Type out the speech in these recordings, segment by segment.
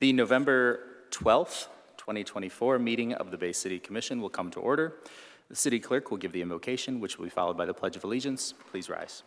The November 12th, 2024 meeting of the Bay City Commission will come to order. The city clerk will give the invocation, which will be followed by the Pledge of Allegiance. Please rise.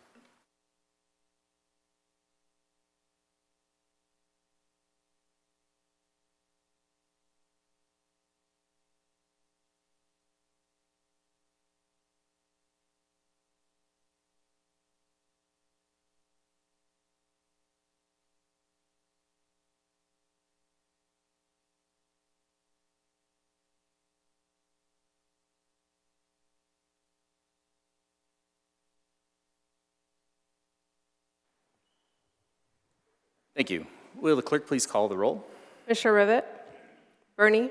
Thank you. Will the clerk please call the roll? Commissioner Rivet? Bernie?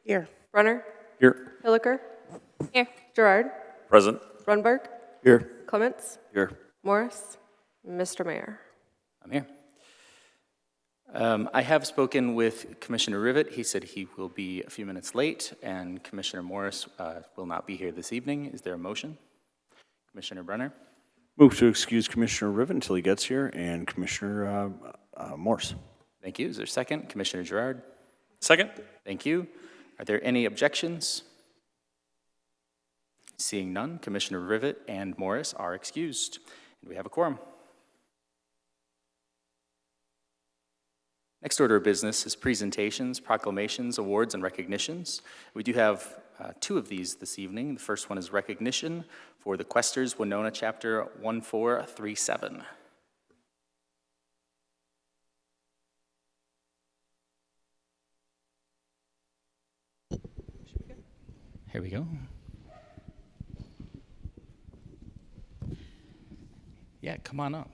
Here. Brunner? Here. Hilliker? Here. Gerard? Present. Runberg? Here. Clements? Here. Morris? Mr. Mayor. I'm here. I have spoken with Commissioner Rivet. He said he will be a few minutes late, and Commissioner Morris will not be here this evening. Is there a motion? Commissioner Brunner? Move to excuse Commissioner Rivet until he gets here, and Commissioner Morse. Thank you. Is there a second? Commissioner Gerard? Second. Thank you. Are there any objections? Seeing none, Commissioner Rivet and Morris are excused. And we have a quorum. Next order of business is presentations, proclamations, awards, and recognitions. We do have two of these this evening. The first one is recognition for the Questers Winona Chapter 1437. Here we go. Yeah, come on up.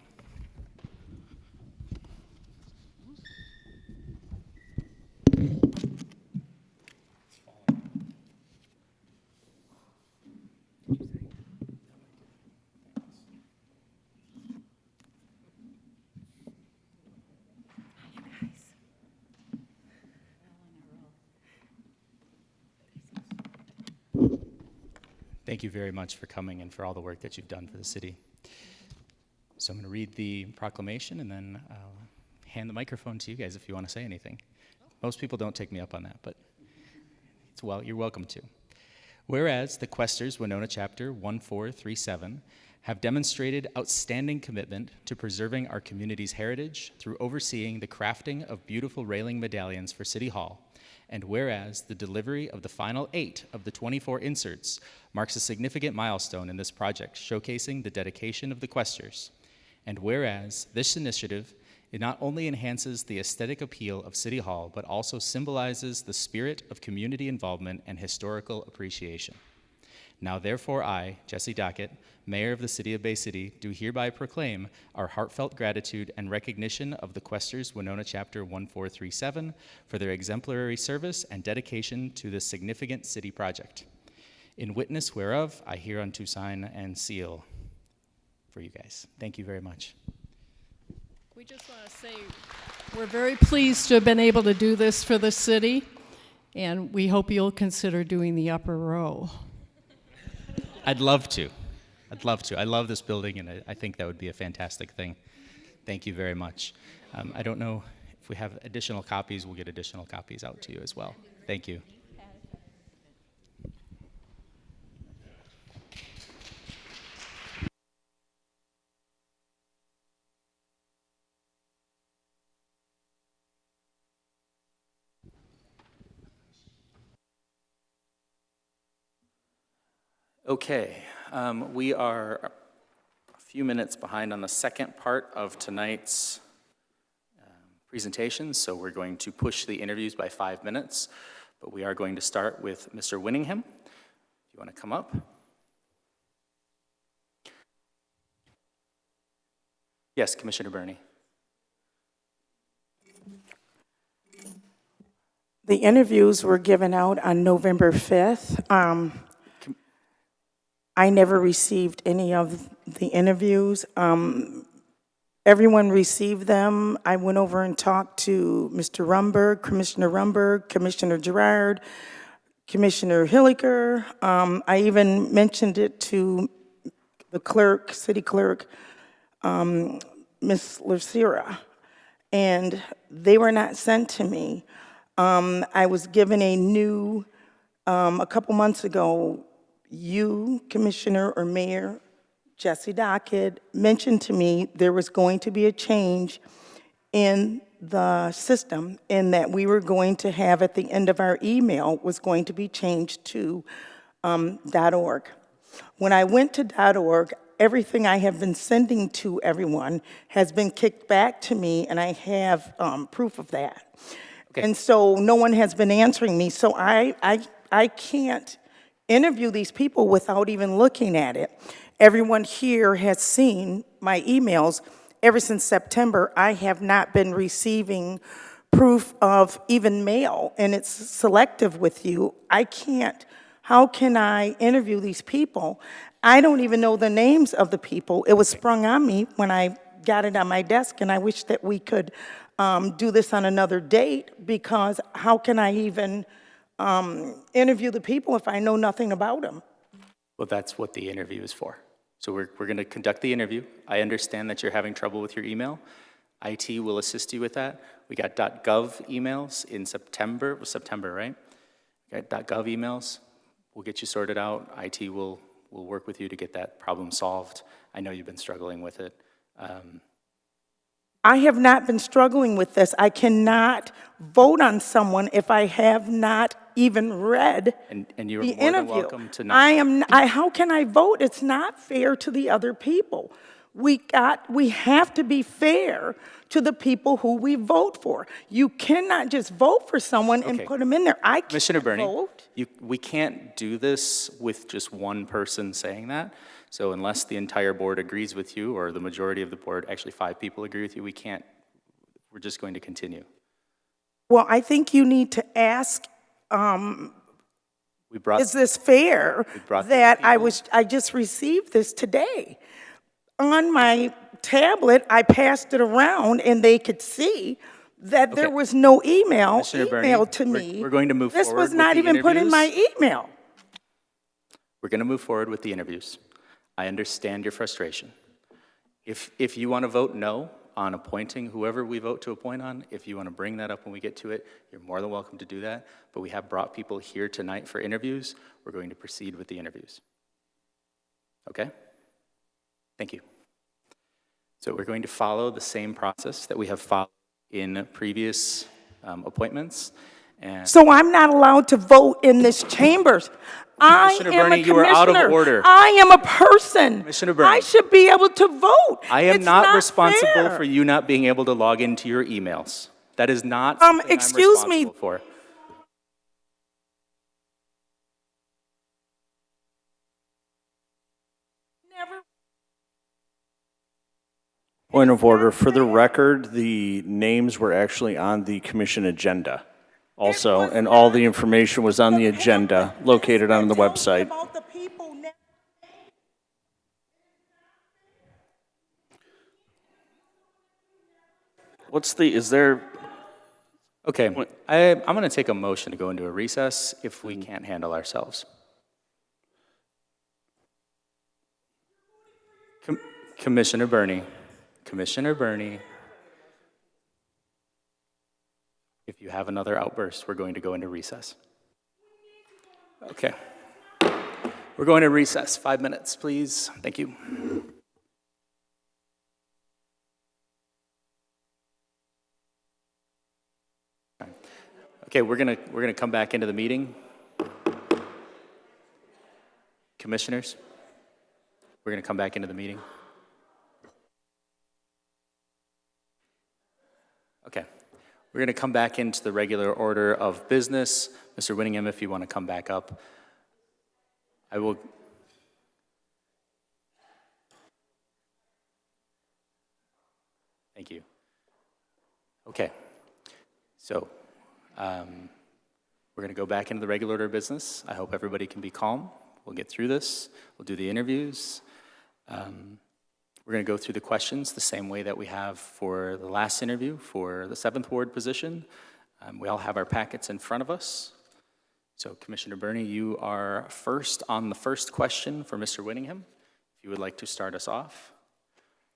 Thank you very much for coming and for all the work that you've done for the city. So I'm going to read the proclamation and then I'll hand the microphone to you guys if you want to say anything. Most people don't take me up on that, but you're welcome to. Whereas the Questers Winona Chapter 1437 have demonstrated outstanding commitment to preserving our community's heritage through overseeing the crafting of beautiful railing medallions for City Hall, and whereas the delivery of the final 8 of the 24 inserts marks a significant milestone in this project, showcasing the dedication of the Questers, and whereas this initiative, it not only enhances the aesthetic appeal of City Hall, but also symbolizes the spirit of community involvement and historical appreciation. Now therefore I, Jesse Dockett, Mayor of the City of Bay City, do hereby proclaim our heartfelt gratitude and recognition of the Questers Winona Chapter 1437 for their exemplary service and dedication to this significant city project. In witness whereof, I hereunto sign and seal for you guys. Thank you very much. We just want to say we're very pleased to have been able to do this for the city, and we hope you'll consider doing the upper row. I'd love to. I love this building, and I think that would be a fantastic thing. Thank you very much. I don't know if we have additional copies. We'll get additional copies out to you as well. Thank you. Okay, we are a few minutes behind on the second part of tonight's presentation, so we're going to push the interviews by 5 minutes, but we are going to start with Mr. Winningham. If you want to come up. Yes, Commissioner Bernie. The interviews were given out on November 5th. I never received any of the interviews. Everyone received them. I went over and talked to Mr. Rumberg, Commissioner Gerard, Commissioner Hilliker. I even mentioned it to the clerk, city clerk, Ms. Lucera. and they were not sent to me. I was given a new, a couple months ago, you, Commissioner or Mayor Jesse Dockett, mentioned to me there was going to be a change in the system, and that we were going to have at the end of our email was going to be changed to .org. When I went to .org, everything I have been sending to everyone has been kicked back to me, and I have proof of that. Okay. And so no one has been answering me, so I can't interview these people without even looking at it. Everyone here has seen my emails. Ever since September, I have not been receiving proof of even mail, and it's selective with you. I can't. How can I interview these people? I don't even know the names of the people. It was sprung on me when I got it on my desk, and I wish that we could do this on another date, because how can I even interview the people if I know nothing about them? Well, that's what the interview is for. So we're going to conduct the interview. I understand that you're having trouble with your email. IT will assist you with that. We got .gov emails in September. It was September, right? We got .gov emails. We'll get you sorted out. IT will work with you to get that problem solved. I know you've been struggling with it. I have not been struggling with this. I cannot vote on someone if I have not even read And you're the more than interview. welcome to not. How can I vote? It's not fair to the other people. We have to be fair to the people who we vote for. You cannot just vote for someone and Okay. put them in there. I can't Commissioner Bernie, vote. we can't do this with just one person saying that. So unless the entire board agrees with you, or the majority of the board, actually 5 people agree with you, we're just going to continue. Well, I think you need to ask, We brought, is this fair brought these that people. I just received this today? On my tablet, I passed it around, and they could see that there Okay. was no email Commissioner Bernie, emailed to we're- me. we're going to move This forward was with not the even put in my interviews. email. We're going to move forward with the interviews. I understand your frustration. If you want to vote no on appointing whoever we vote to appoint on, if you want to bring that up when we get to it, you're more than welcome to do that. But we have brought people here tonight for interviews. We're going to proceed with the interviews. Okay? Thank you. So we're going to follow the same process that we have followed in previous appointments. And So I'm not allowed to vote in this chambers. I Commissioner am a Bernie, you are out of commissioner. order. I am a person. Commissioner Bernie. I should be able to vote. I am It's not responsible fair. for you not being able to log into your emails. That is not something excuse I'm me. responsible for. Point of order, for the record, the names were actually on the commission agenda also, and all the information was on the agenda located on the Tell me website. about the people now. Is there, Okay, I'm going to take a motion to go into a recess if we can't handle ourselves. Commissioner Bernie, if you have another outburst, we're going to go into recess. Okay. We're going to recess. 5 minutes, please. Thank you. Okay, we're gonna come back into the meeting. Commissioners, we're gonna come back into the meeting. Okay, we're gonna come back into the regular order of business. Mr. Winningham, if you want to come back up, I will. Thank you. Okay, so we're going to go back into the regular order of business. I hope everybody can be calm. We'll get through this. We'll do the interviews. We're going to go through the questions the same way that we have for the last interview for the 7th Ward position. We all have our packets in front of us. So Commissioner Bernie, you are first on the first question for Mr. Winningham. If you would like to start us off.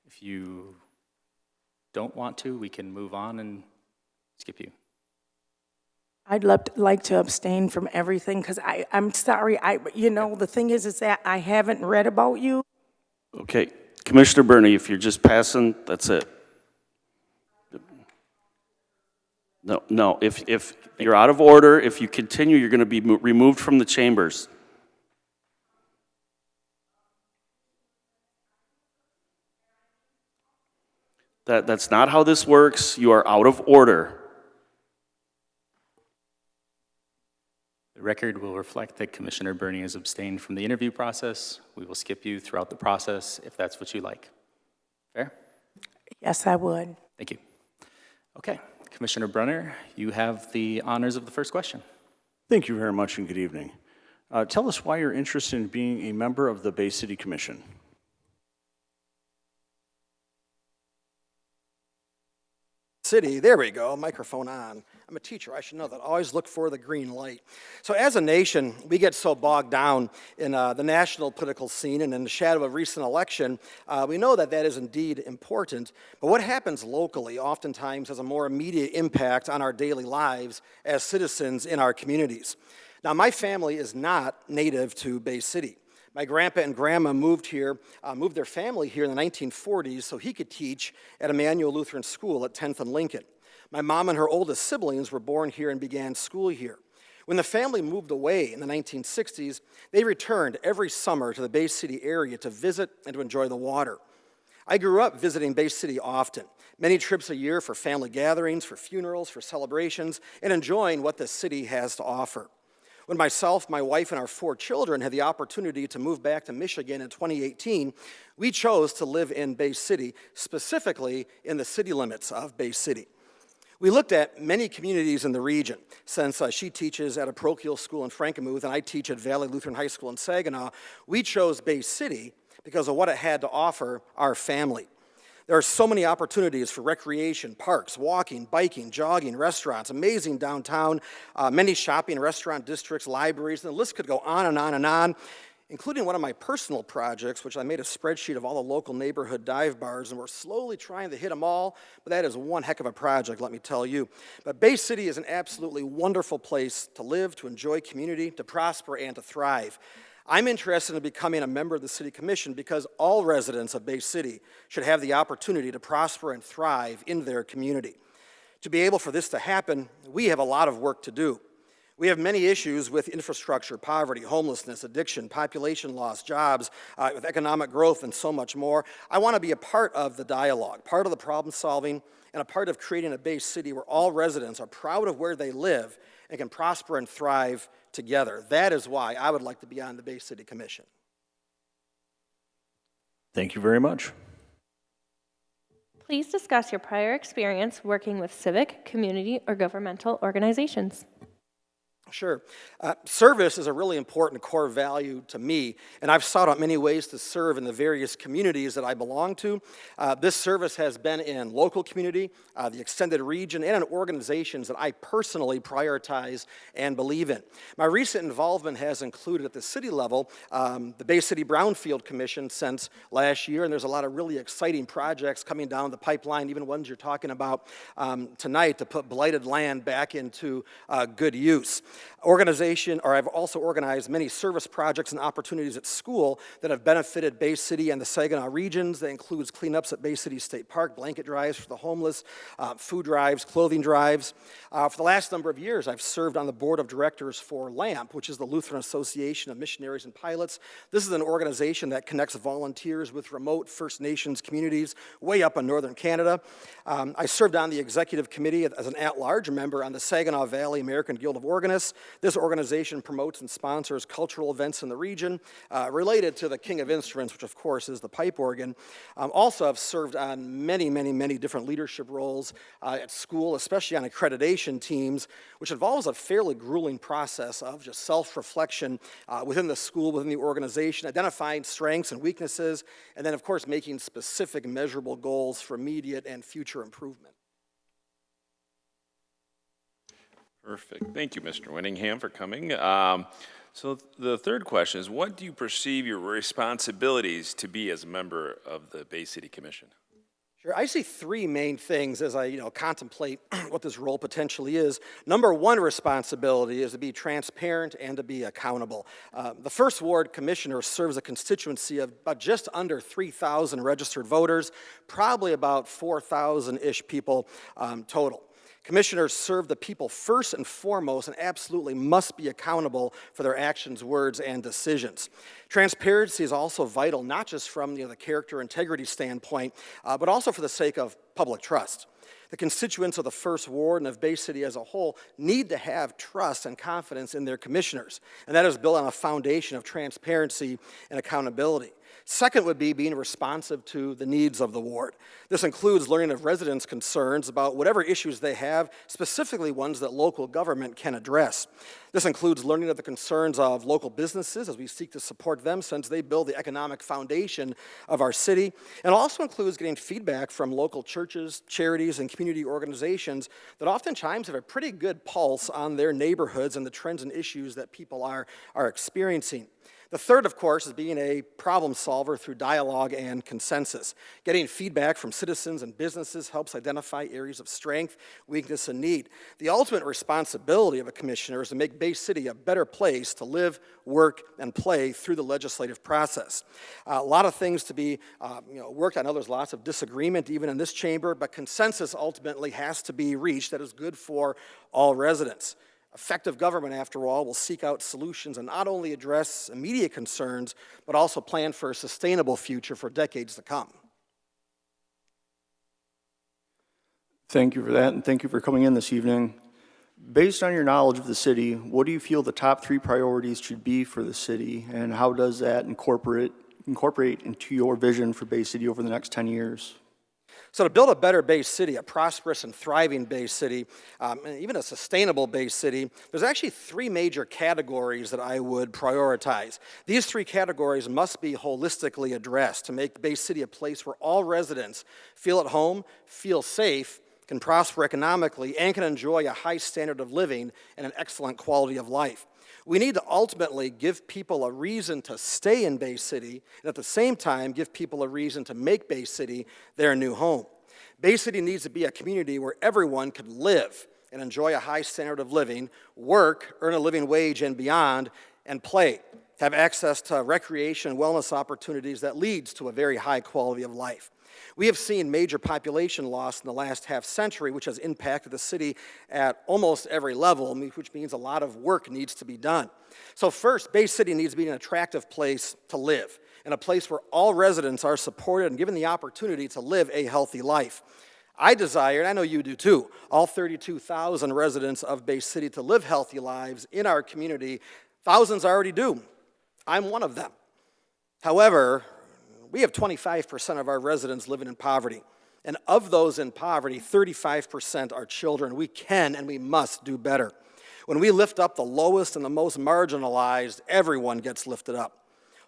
If you don't want to, we can move on and skip you. I'd like to abstain from everything because I'm sorry. The thing is that I haven't read about you. Okay, Commissioner Burney, if you're just passing, that's it. No, if you're out of order, if you continue, you're going to be removed from the chambers. That's not how this works. You are out of order. The record will reflect that Commissioner Burney has abstained from the interview process. We will skip you throughout the process if that's what you like. Fair? Yes, I would. Thank you. Okay, Commissioner Brunner, you have the honors of the first question. Thank you very much and good evening. Tell us why you're interested in being a member of the Bay City Commission. City, there we go, microphone on. I'm a teacher, I should know that. Always look for the green light. So as a nation, we get so bogged down in the national political scene and in the shadow of recent election. We know that that is indeed important, but what happens locally oftentimes has a more immediate impact on our daily lives as citizens in our communities. Now, my family is not native to Bay City. My grandpa and grandma moved their family here in the 1940s so he could teach at Emmanuel Lutheran School at 10th and Lincoln. My mom and her oldest siblings were born here and began school here. When the family moved away in the 1960s, they returned every summer to the Bay City area to visit and to enjoy the water. I grew up visiting Bay City often, many trips a year for family gatherings, for funerals, for celebrations, and enjoying what the city has to offer. When myself, my wife, and our 4 children had the opportunity to move back to Michigan in 2018, we chose to live in Bay City, specifically in the city limits of Bay City. We looked at many communities in the region. Since she teaches at a parochial school in Frankenmuth and I teach at Valley Lutheran High School in Saginaw, we chose Bay City because of what it had to offer our family. There are so many opportunities for recreation, parks, walking, biking, jogging, restaurants, amazing downtown, many shopping, restaurant districts, libraries, and the list could go on and on and on, including one of my personal projects, which I made a spreadsheet of all the local neighborhood dive bars, and we're slowly trying to hit them all, but that is one heck of a project, let me tell you. But Bay City is an absolutely wonderful place to live, to enjoy community, to prosper, and to thrive. I'm interested in becoming a member of the City Commission because all residents of Bay City should have the opportunity to prosper and thrive in their community. To be able for this to happen, we have a lot of work to do. We have many issues with infrastructure, poverty, homelessness, addiction, population loss, jobs, with economic growth, and so much more. I want to be a part of the dialogue, part of the problem solving, and a part of creating a Bay City where all residents are proud of where they live and can prosper and thrive together. That is why I would like to be on the Bay City Commission. Thank you very much. Please discuss your prior experience working with civic, community, or governmental organizations. Sure. Service is a really important core value to me, and I've sought out many ways to serve in the various communities that I belong to. This service has been in local community, the extended region, and in organizations that I personally prioritize and believe in. My recent involvement has included at the city level the Bay City Brownfield Commission since last year, and there's a lot of really exciting projects coming down the pipeline, even ones you're talking about tonight, to put blighted land back into good use. I've also organized many service projects and opportunities at school that have benefited Bay City and the Saginaw regions. That includes cleanups at Bay City State Park, blanket drives for the homeless, food drives, clothing drives. For the last number of years, I've served on the board of directors for LAMP, which is the Lutheran Association of Missionaries and Pilots. This is an organization that connects volunteers with remote First Nations communities way up in northern Canada. I served on the executive committee as an at-large member on the Saginaw Valley American Guild of Organists. This organization promotes and sponsors cultural events in the region related to the King of Instruments, which of course is the pipe organ. Also, I've served on many different leadership roles at school, especially on accreditation teams, which involves a fairly grueling process of just self-reflection within the school, within the organization, identifying strengths and weaknesses, and then of course making specific measurable goals for immediate and future improvement. Perfect. Thank you, Mr. Winningham, for coming. So the third question is, what do you perceive your responsibilities to be as a member of the Bay City Commission? Sure. I see three main things as I, contemplate what this role potentially is. Number one responsibility is to be transparent and to be accountable. The first ward commissioner serves a constituency of about just under 3,000 registered voters, probably about 4,000-ish people total. Commissioners serve the people first and foremost and absolutely must be accountable for their actions, words, and decisions. Transparency is also vital, not just from the character integrity standpoint, but also for the sake of public trust. The constituents of the First Ward and of Bay City as a whole need to have trust and confidence in their commissioners, and that is built on a foundation of transparency and accountability. Second would be being responsive to the needs of the ward. This includes learning of residents' concerns about whatever issues they have, specifically ones that local government can address. This includes learning of the concerns of local businesses as we seek to support them since they build the economic foundation of our city, and also includes getting feedback from local churches, charities, and community organizations that oftentimes have a pretty good pulse on their neighborhoods and the trends and issues that people are experiencing. The third, of course, is being a problem solver through dialogue and consensus. Getting feedback from citizens and businesses helps identify areas of strength, weakness, and need. The ultimate responsibility of a commissioner is to make Bay City a better place to live, work, and play through the legislative process. A lot of things to be worked on. I know there's lots of disagreement even in this chamber, but consensus ultimately has to be reached that is good for all residents. Effective government, after all, will seek out solutions and not only address immediate concerns, but also plan for a sustainable future for decades to come. Thank you for that, and thank you for coming in this evening. Based on your knowledge of the city, what do you feel the top 3 priorities should be for the city, and how does that incorporate into your vision for Bay City over the next 10 years? So to build a better Bay City, a prosperous and thriving Bay City, and even a sustainable Bay City, there's actually 3 major categories that I would prioritize. These 3 categories must be holistically addressed to make Bay City a place where all residents feel at home, feel safe, can prosper economically, and can enjoy a high standard of living and an excellent quality of life. We need to ultimately give people a reason to stay in Bay City, and at the same time, give people a reason to make Bay City their new home. Bay City needs to be a community where everyone can live and enjoy a high standard of living, work, earn a living wage and beyond, and play, have access to recreation and wellness opportunities that leads to a very high quality of life. We have seen major population loss in the last half century, which has impacted the city at almost every level, which means a lot of work needs to be done. So first, Bay City needs to be an attractive place to live, and a place where all residents are supported and given the opportunity to live a healthy life. I desire, and I know you do too, all 32,000 residents of Bay City to live healthy lives in our community. Thousands already do. I'm one of them. However, we have 25% of our residents living in poverty. And of those in poverty, 35% are children. We can and we must do better. When we lift up the lowest and the most marginalized, everyone gets lifted up.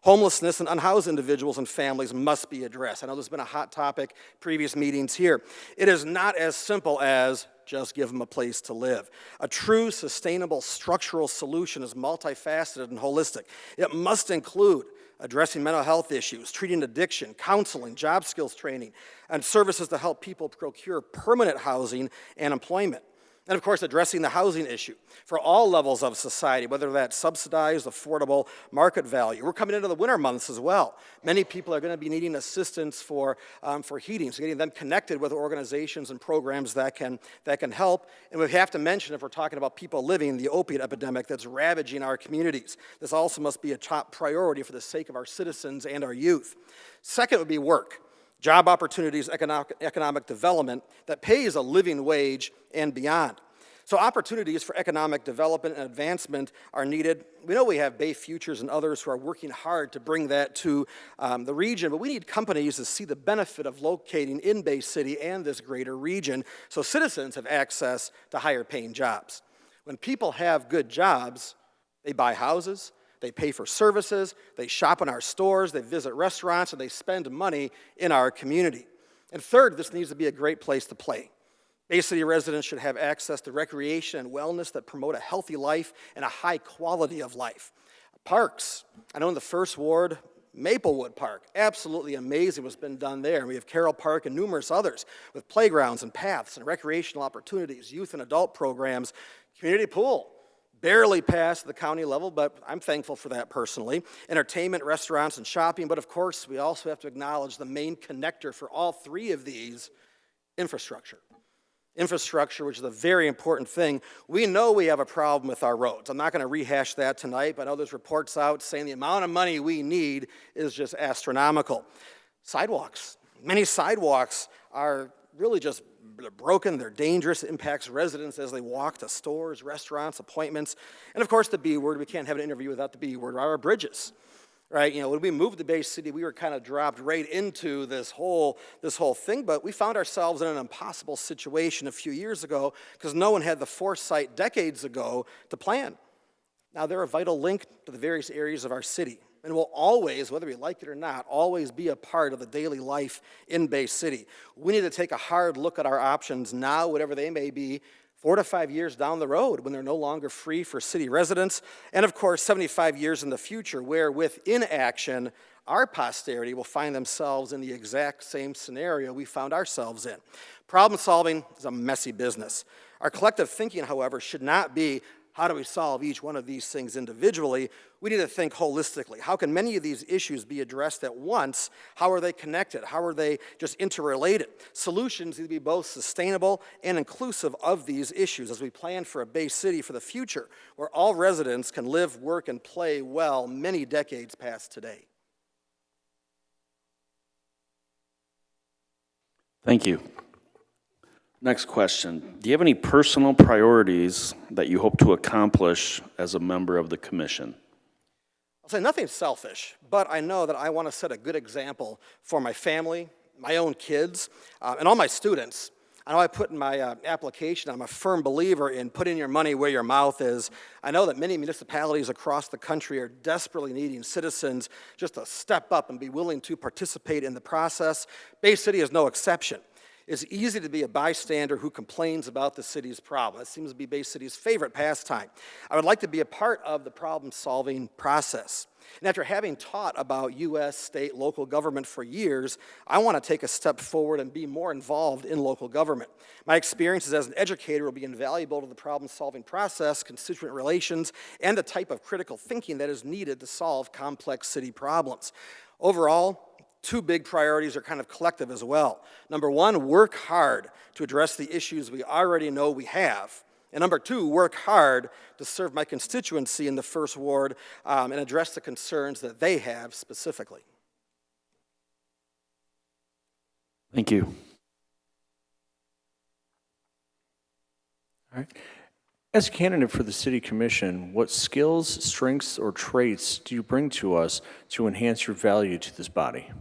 Homelessness and unhoused individuals and families must be addressed. I know this has been a hot topic, previous meetings here. It is not as simple as just give them a place to live. A true, sustainable, structural solution is multifaceted and holistic. It must include addressing mental health issues, treating addiction, counseling, job skills training, and services to help people procure permanent housing and employment. And of course, addressing the housing issue for all levels of society, whether that's subsidized, affordable, market value. We're coming into the winter months as well. Many people are going to be needing assistance for heating, so getting them connected with organizations and programs that can help. And we have to mention, if we're talking about people living, the opiate epidemic that's ravaging our communities. This also must be a top priority for the sake of our citizens and our youth. Second would be work. Job opportunities, economic development that pays a living wage and beyond. So opportunities for economic development and advancement are needed. We know we have Bay Futures and others who are working hard to bring that to the region, but we need companies to see the benefit of locating in Bay City and this greater region so citizens have access to higher paying jobs. When people have good jobs, they buy houses, they pay for services, they shop in our stores, they visit restaurants, and they spend money in our community. And third, this needs to be a great place to play. Bay City residents should have access to recreation and wellness that promote a healthy life and a high quality of life. Parks. I know in the First Ward, Maplewood Park, absolutely amazing what's been done there. We have Carroll Park and numerous others with playgrounds and paths and recreational opportunities, youth and adult programs, community pool. Barely passed the county level, but I'm thankful for that personally. Entertainment, restaurants, and shopping, but of course, we also have to acknowledge the main connector for all three of these, infrastructure. Infrastructure, which is a very important thing. We know we have a problem with our roads. I'm not going to rehash that tonight, but I know there's reports out saying the amount of money we need is just astronomical. Sidewalks. Many sidewalks are really just broken, they're dangerous, it impacts residents as they walk to stores, restaurants, appointments, and of course the B word, we can't have an interview without the B word, our bridges. Right, you know, when we moved to Bay City, we were kind of dropped right into this whole thing, but we found ourselves in an impossible situation a few years ago because no one had the foresight decades ago to plan. Now, they're a vital link to the various areas of our city and will always, whether we like it or not, always be a part of the daily life in Bay City. We need to take a hard look at our options now, whatever they may be, 4 to 5 years down the road when they're no longer free for city residents, and of course 75 years in the future where with inaction, our posterity will find themselves in the exact same scenario we found ourselves in. Problem solving is a messy business. Our collective thinking, however, should not be how do we solve each one of these things individually? We need to think holistically. How can many of these issues be addressed at once? How are they connected? How are they just interrelated? Solutions need to be both sustainable and inclusive of these issues as we plan for a Bay City for the future where all residents can live, work, and play well many decades past today. Thank you. Next question. Do you have any personal priorities that you hope to accomplish as a member of the commission? I'll say nothing selfish, but I know that I want to set a good example for my family, my own kids, and all my students. I know I put in my application, I'm a firm believer in putting your money where your mouth is. I know that many municipalities across the country are desperately needing citizens just to step up and be willing to participate in the process. Bay City is no exception. It's easy to be a bystander who complains about the city's problem. It seems to be Bay City's favorite pastime. I would like to be a part of the problem-solving process. And after having taught about U.S., state, local government for years, I want to take a step forward and be more involved in local government. My experiences as an educator will be invaluable to the problem-solving process, constituent relations, and the type of critical thinking that is needed to solve complex city problems. Overall, 2 big priorities are kind of collective as well. Number 1, work hard to address the issues we already know we have. And number 2, work hard to serve my constituency in the 1st Ward and address the concerns that they have specifically. Thank you. All right. As a candidate for the City Commission, what skills, strengths, or traits do you bring to us to enhance your value to this body?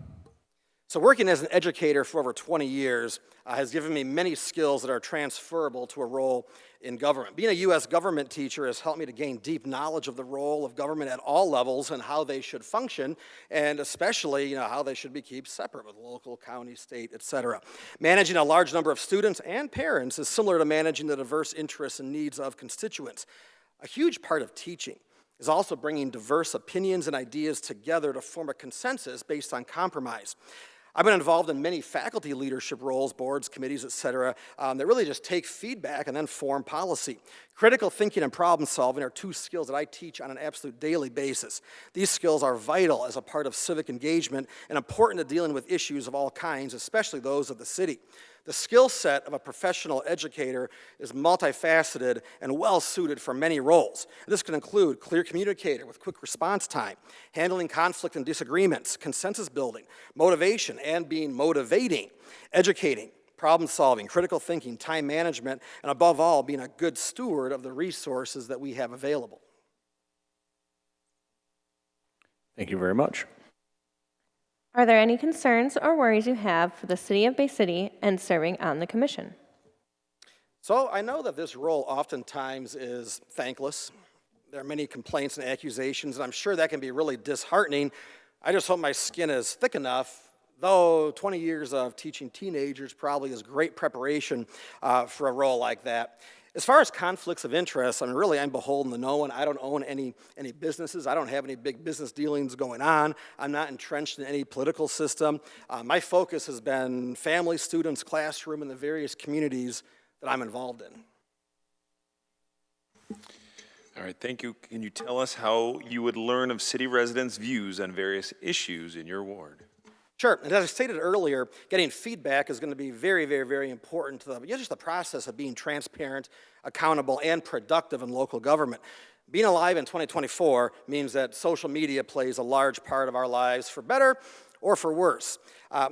So working as an educator for over 20 years has given me many skills that are transferable to a role in government. Being a U.S. government teacher has helped me to gain deep knowledge of the role of government at all levels and how they should function, and especially how they should be kept separate with local, county, state, etc. Managing a large number of students and parents is similar to managing the diverse interests and needs of constituents. A huge part of teaching is also bringing diverse opinions and ideas together to form a consensus based on compromise. I've been involved in many faculty leadership roles, boards, committees, et cetera, that really just take feedback and then form policy. Critical thinking and problem solving are 2 skills that I teach on an absolute daily basis. These skills are vital as a part of civic engagement and important to dealing with issues of all kinds, especially those of the city. The skill set of a professional educator is multifaceted and well-suited for many roles. This can include clear communicator with quick response time, handling conflict and disagreements, consensus building, motivation and being motivating, educating, problem solving, critical thinking, time management, and above all, being a good steward of the resources that we have available. Thank you very much. Are there any concerns or worries you have for the City of Bay City and serving on the commission? So I know that this role oftentimes is thankless. There are many complaints and accusations, and I'm sure that can be really disheartening. I just hope my skin is thick enough, though 20 years of teaching teenagers probably is great preparation for a role like that. As far as conflicts of interest, I mean, really, I'm beholden to no one. I don't own any businesses. I don't have any big business dealings going on. I'm not entrenched in any political system. My focus has been family, students, classroom, and the various communities that I'm involved in. All right, thank you. Can you tell us how you would learn of city residents' views on various issues in your ward? Sure, and as I stated earlier, getting feedback is going to be very, very, very important to just the process of being transparent, accountable, and productive in local government. Being alive in 2024 means that social media plays a large part of our lives for better or for worse.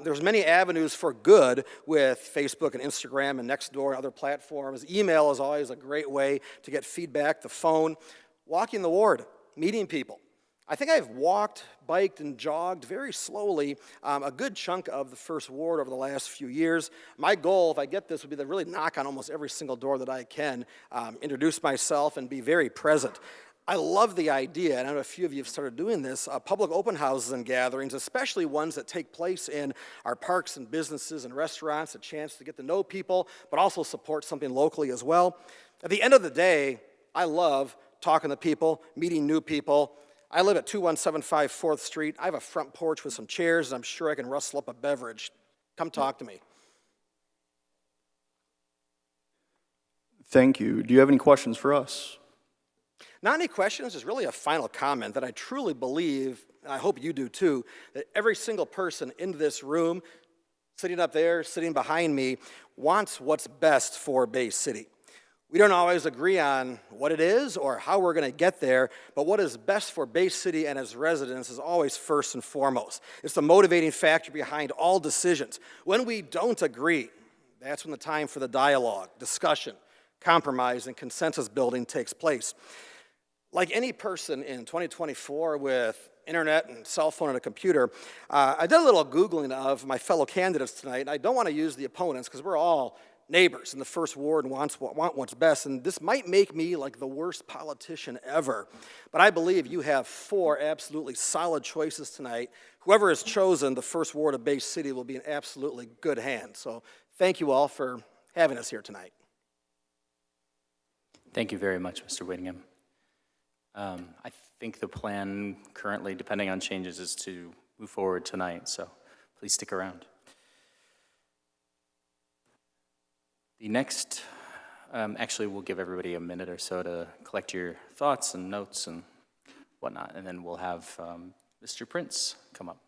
There's many avenues for good with Facebook and Instagram and Nextdoor and other platforms. Email is always a great way to get feedback, the phone, walking the ward, meeting people. I think I've walked, biked, and jogged very slowly a good chunk of the first ward over the last few years. My goal, if I get this, would be to really knock on almost every single door that I can, introduce myself, and be very present. I love the idea, and I know a few of you have started doing this, public open houses and gatherings, especially ones that take place in our parks and businesses and restaurants, a chance to get to know people, but also support something locally as well. At the end of the day, I love talking to people, meeting new people. I live at 2175 4th Street. I have a front porch with some chairs, and I'm sure I can rustle up a beverage. Come talk to me. Thank you. Do you have any questions for us? Not any questions, just really a final comment that I truly believe, and I hope you do too, that every single person in this room, sitting up there, sitting behind me, wants what's best for Bay City. We don't always agree on what it is or how we're going to get there, but what is best for Bay City and its residents is always first and foremost. It's the motivating factor behind all decisions. When we don't agree, that's when the time for the dialogue, discussion, compromise, and consensus building takes place. Like any person in 2024 with internet and cell phone and a computer, I did a little Googling of my fellow candidates tonight, and I don't want to use the opponents because we're all neighbors in the first ward and want what's best, and this might make me like the worst politician ever, but I believe you have 4 absolutely solid choices tonight. Whoever is chosen, the first ward of Bay City will be in absolutely good hands. So thank you all for having us here tonight. Thank you very much, Mr. Whittingham. I think the plan currently, depending on changes, is to move forward tonight, so please stick around. The next, actually, we'll give everybody a minute or so to collect your thoughts and notes and whatnot, and then we'll have Mr. Prince come up.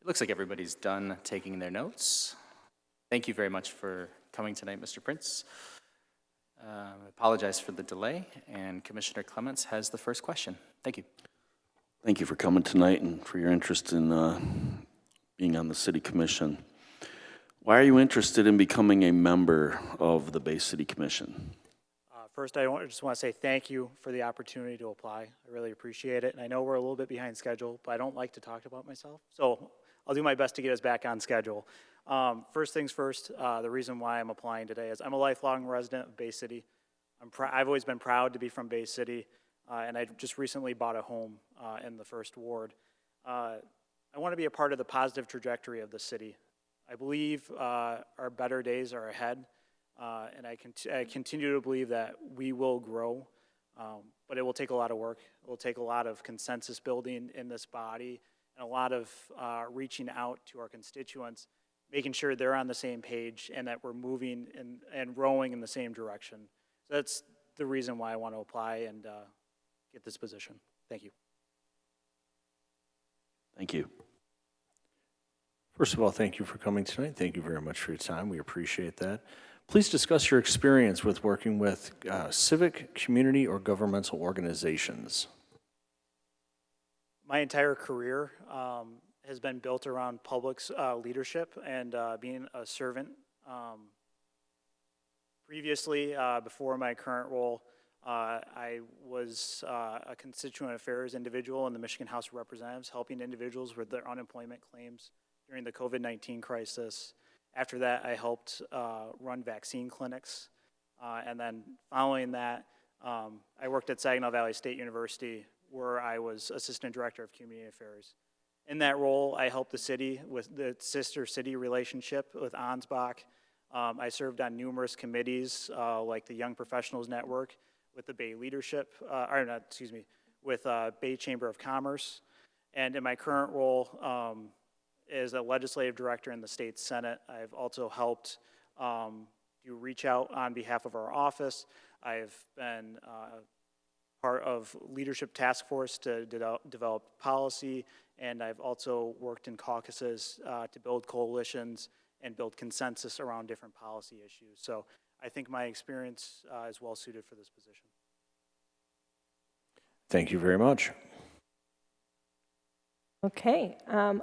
It looks like everybody's done taking their notes. Thank you very much for coming tonight, Mr. Prince. I apologize for the delay, and Commissioner Clements has the first question. Thank you. Thank you for coming tonight and for your interest in being on the City Commission. Why are you interested in becoming a member of the Bay City Commission? First, I just want to say thank you for the opportunity to apply. I really appreciate it. And I know we're a little bit behind schedule, but I don't like to talk about myself. So I'll do my best to get us back on schedule. First things first, the reason why I'm applying today is I'm a lifelong resident of Bay City. I've always been proud to be from Bay City, and I just recently bought a home in the first ward. I want to be a part of the positive trajectory of the city. I believe our better days are ahead. And I continue to believe that we will grow, but it will take a lot of work. It will take a lot of consensus building in this body and a lot of reaching out to our constituents, making sure they're on the same page and that we're moving and rowing in the same direction. So that's the reason why I want to apply and get this position. Thank you. Thank you. First of all, thank you for coming tonight. Thank you very much for your time. We appreciate that. Please discuss your experience with working with civic, community, or governmental organizations. My entire career has been built around public leadership and being a servant. Previously, before my current role, I was a constituent affairs individual in the Michigan House of Representatives, helping individuals with their unemployment claims during the COVID-19 crisis. After that, I helped run vaccine clinics. And then following that, I worked at Saginaw Valley State University, where I was Assistant Director of Community Affairs. In that role, I helped the city with the sister city relationship with Ansbach. I served on numerous committees, like the Young Professionals Network, with the Bay Leadership, with Bay Chamber of Commerce. And in my current role, as a legislative director in the state Senate, I've also helped do reach out on behalf of our office. I've been part of leadership task force to develop policy, and I've also worked in caucuses to build coalitions and build consensus around different policy issues. So I think my experience is well suited for this position. Thank you very much. Okay,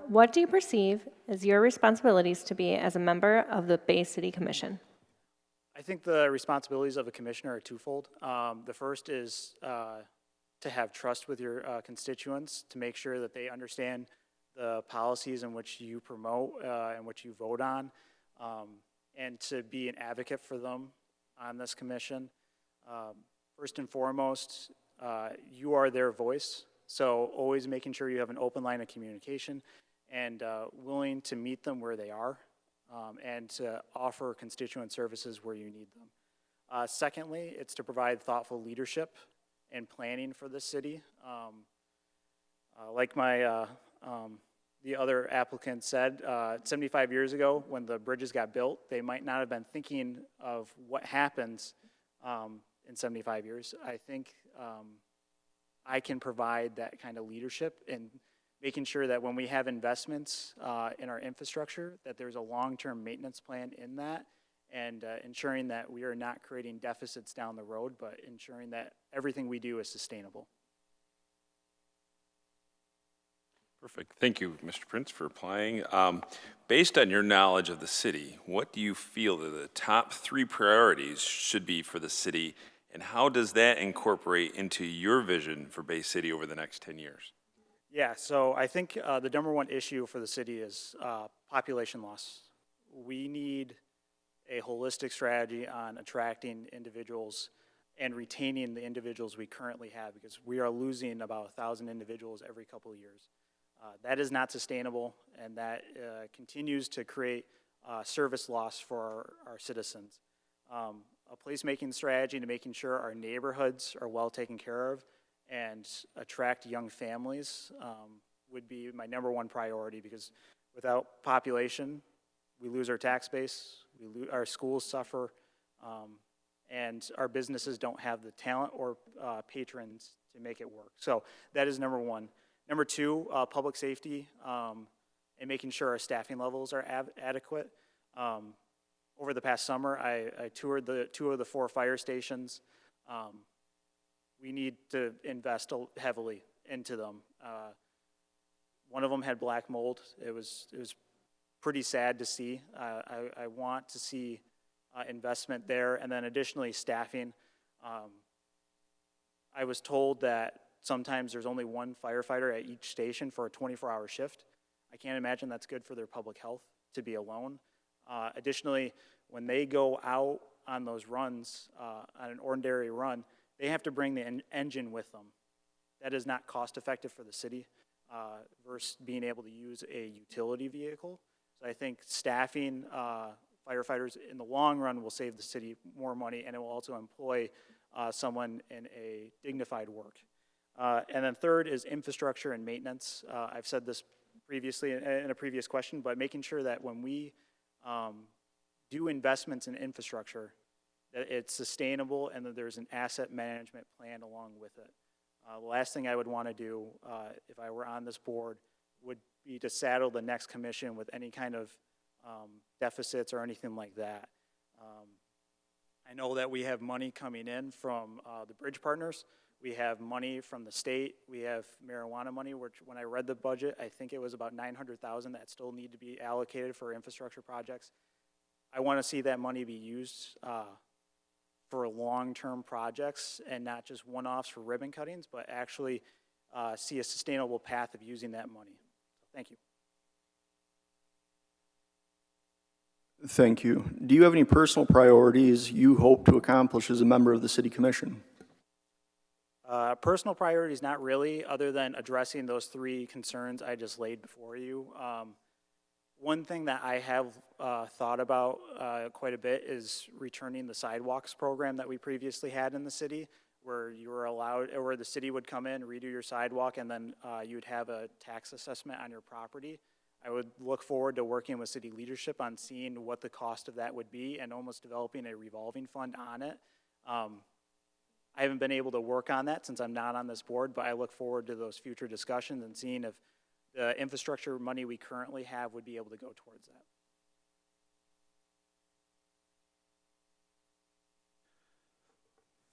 what do you perceive as your responsibilities to be as a member of the Bay City Commission? I think the responsibilities of a commissioner are twofold. The first is to have trust with your constituents, to make sure that they understand the policies in which you promote and which you vote on, and to be an advocate for them on this commission. First and foremost, you are their voice. So always making sure you have an open line of communication and willing to meet them where they are and to offer constituent services where you need them. Secondly, it's to provide thoughtful leadership and planning for the city. Like the other applicant said, 75 years ago when the bridges got built, they might not have been thinking of what happens in 75 years. I think I can provide that kind of leadership in making sure that when we have investments in our infrastructure, that there's a long-term maintenance plan in that, and ensuring that we are not creating deficits down the road, but ensuring that everything we do is sustainable. Perfect. Thank you, Mr. Prince, for applying. Based on your knowledge of the city, what do you feel that the top 3 priorities should be for the city, and how does that incorporate into your vision for Bay City over the next 10 years? Yeah, so I think the number one issue for the city is population loss. We need a holistic strategy on attracting individuals and retaining the individuals we currently have, because we are losing about 1,000 individuals every couple of years. That is not sustainable, and that continues to create service loss for our citizens. A placemaking strategy to making sure our neighborhoods are well taken care of and attract young families would be my number one priority, because without population, we lose our tax base, our schools suffer, and our businesses don't have the talent or patrons to make it work. So that is number one. Number two, public safety and making sure our staffing levels are adequate. Over the past summer, I toured the 2 of the 4 fire stations. We need to invest heavily into them. One of them had black mold. It was pretty sad to see. I want to see investment there, and then additionally staffing. I was told that sometimes there's only 1 firefighter at each station for a 24-hour shift. I can't imagine that's good for their public health to be alone. Additionally, when they go out on those runs, on an ordinary run, they have to bring the engine with them. That is not cost effective for the city versus being able to use a utility vehicle. So I think staffing firefighters in the long run will save the city more money, and it will also employ someone in a dignified work. And then third is infrastructure and maintenance. I've said this previously in a previous question, but making sure that when we do investments in infrastructure, that it's sustainable and that there's an asset management plan along with it. The last thing I would want to do if I were on this board would be to saddle the next commission with any kind of deficits or anything like that. I know that we have money coming in from the bridge partners. We have money from the state. We have marijuana money, which when I read the budget, I think it was about $900,000 that still need to be allocated for infrastructure projects. I want to see that money be used for long-term projects and not just one-offs for ribbon cuttings, but actually see a sustainable path of using that money. Thank you. Thank you. Do you have any personal priorities you hope to accomplish as a member of the City Commission? Personal priorities, not really, other than addressing those 3 concerns I just laid before you. One thing that I have thought about quite a bit is returning the sidewalks program that we previously had in the city, where you were allowed, or where the city would come in, redo your sidewalk, and then you'd have a tax assessment on your property. I would look forward to working with city leadership on seeing what the cost of that would be and almost developing a revolving fund on it. I haven't been able to work on that since I'm not on this board, but I look forward to those future discussions and seeing if the infrastructure money we currently have would be able to go towards that.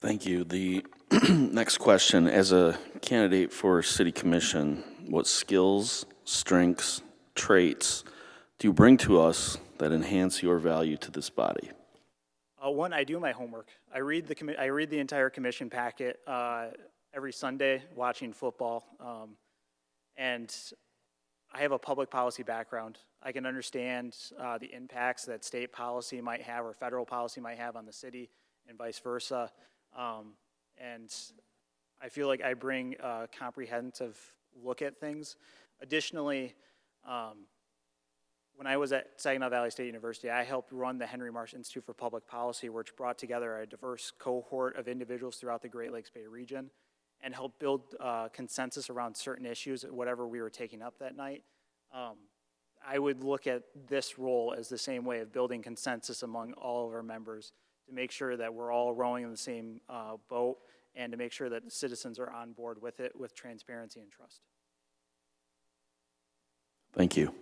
Thank you. The next question, as a candidate for City Commission, what skills, strengths, traits do you bring to us that enhance your value to this body? One, I do my homework. I read the entire commission packet every Sunday watching football, and I have a public policy background. I can understand the impacts that state policy might have or federal policy might have on the city and vice versa. And I feel like I bring a comprehensive look at things. Additionally, when I was at Saginaw Valley State University, I helped run the Henry Marsh Institute for Public Policy, which brought together a diverse cohort of individuals throughout the Great Lakes Bay region and helped build consensus around certain issues, whatever we were taking up that night. I would look at this role as the same way of building consensus among all of our members to make sure that we're all rowing in the same boat and to make sure that the citizens are on board with it with transparency and trust. Thank you.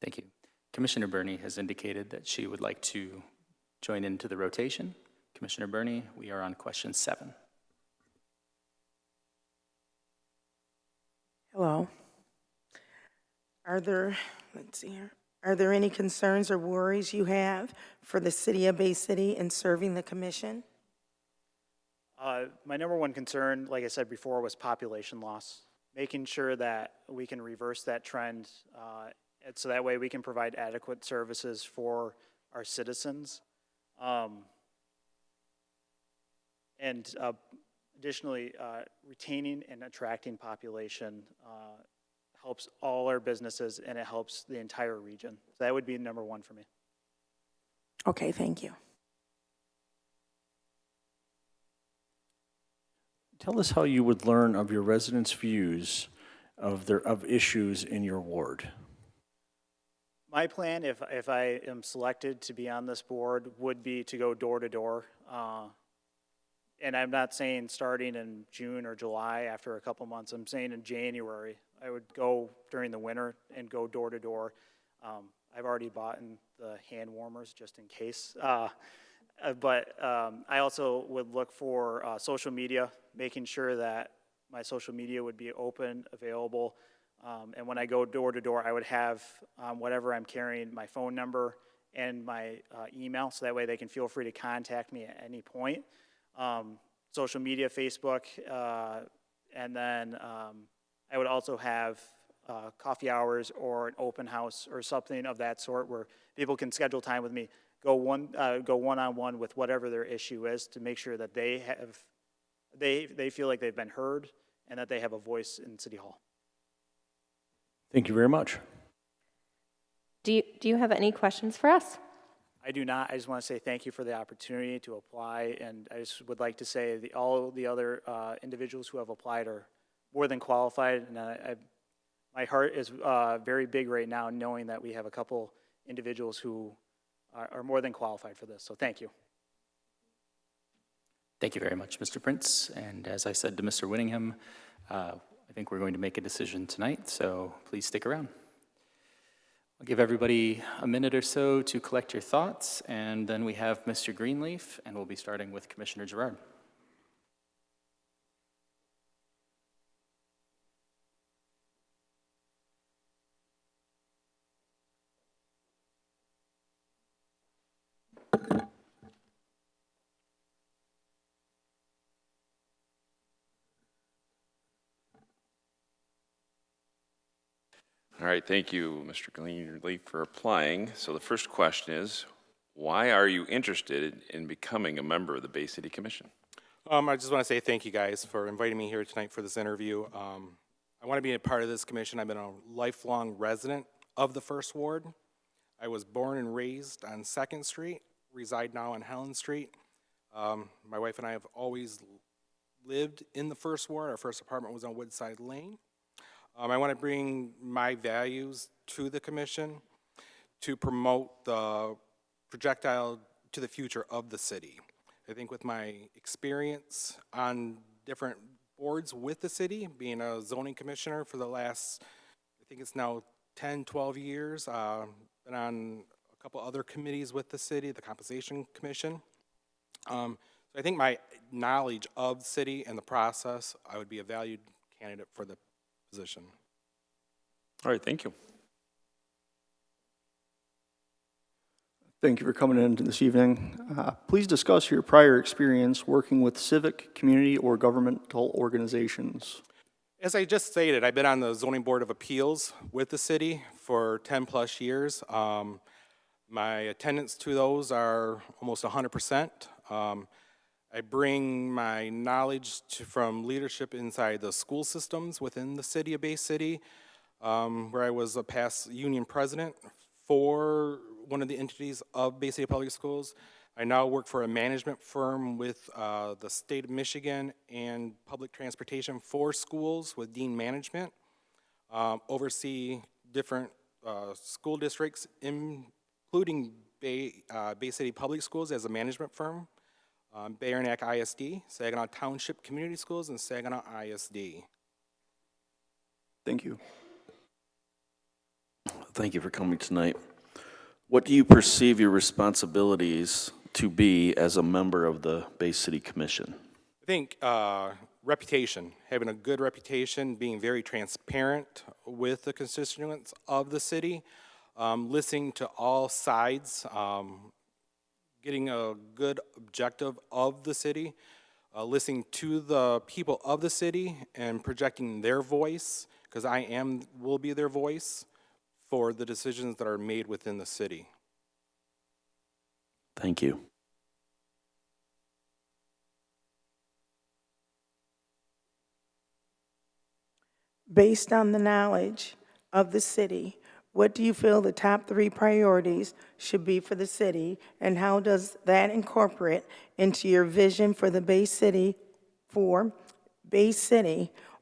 Thank you. Commissioner Burney has indicated that she would like to join into the rotation. Commissioner Burney, we are on question 7. Hello. Are there any concerns or worries you have for the city of Bay City in serving the commission? My number one concern, like I said before, was population loss. Making sure that we can reverse that trend so that way we can provide adequate services for our citizens. Additionally, retaining and attracting population helps all our businesses and it helps the entire region. So that would be number one for me. Okay, thank you. Tell us how you would learn of your residents' views of issues in your ward. My plan, if I am selected to be on this board, would be to go door to door. And I'm not saying starting in June or July after a couple months. I'm saying in January. I would go during the winter and go door to door. I've already bought in the hand warmers just in case. But I also would look for social media, making sure that my social media would be open, available. And when I go door to door, I would have whatever I'm carrying, my phone number and my email, so that way they can feel free to contact me at any point. Social media, Facebook, and then I would also have coffee hours or an open house or something of that sort where people can schedule time with me, go one-on-one with whatever their issue is to make sure that they feel like they've been heard and that they have a voice in City Hall. Thank you very much. Do you have any questions for us? I do not. I just want to say thank you for the opportunity to apply, and I just would like to say all the other individuals who have applied are more than qualified, and my heart is very big right now knowing that we have a couple individuals who are more than qualified for this, so thank you. Thank you very much, Mr. Prince. And as I said to Mr. Winningham, I think we're going to make a decision tonight, so please stick around. I'll give everybody a minute or so to collect your thoughts, and then we have Mr. Greenleaf, and we'll be starting with Commissioner Gerard. All right, thank you, Mr. Greenleaf, for applying. So the first question is, why are you interested in becoming a member of the Bay City Commission? I just want to say thank you guys for inviting me here tonight for this interview. I want to be a part of this commission. I've been a lifelong resident of the First Ward. I was born and raised on 2nd Street, reside now on Helen Street. My wife and I have always lived in the First Ward. Our first apartment was on Woodside Lane. I want to bring my values to the commission to promote the projectile to the future of the city. I think with my experience on different boards with the city, being a zoning commissioner for the last, I think it's now 10, 12 years, been on a couple other committees with the city, the Compensation Commission. So I think my knowledge of the city and the process, I would be a valued candidate for the position. All right, thank you. Thank you for coming in this evening. Please discuss your prior experience working with civic, community, or governmental organizations. As I just stated, I've been on the Zoning Board of Appeals with the city for 10 plus years. My attendance to those are almost 100%. I bring my knowledge from leadership inside the school systems within the city of Bay City, where I was a past union president for one of the entities of Bay City Public Schools. I now work for a management firm with the state of Michigan and public transportation for schools with Dean Management. Oversee different school districts, including Bay City Public Schools as a management firm, Bayernack ISD, Saginaw Township Community Schools, and Saginaw ISD. Thank you. Thank you for coming tonight. What do you perceive your responsibilities to be as a member of the Bay City Commission? I think reputation, having a good reputation, being very transparent with the constituents of the city, listening to all sides, getting a good objective of the city, listening to the people of the city and projecting their voice, because will be their voice for the decisions that are made within the city. Thank you. Based on the knowledge of the city, what do you feel the top 3 priorities should be for the city, and how does that incorporate into your vision for the Bay City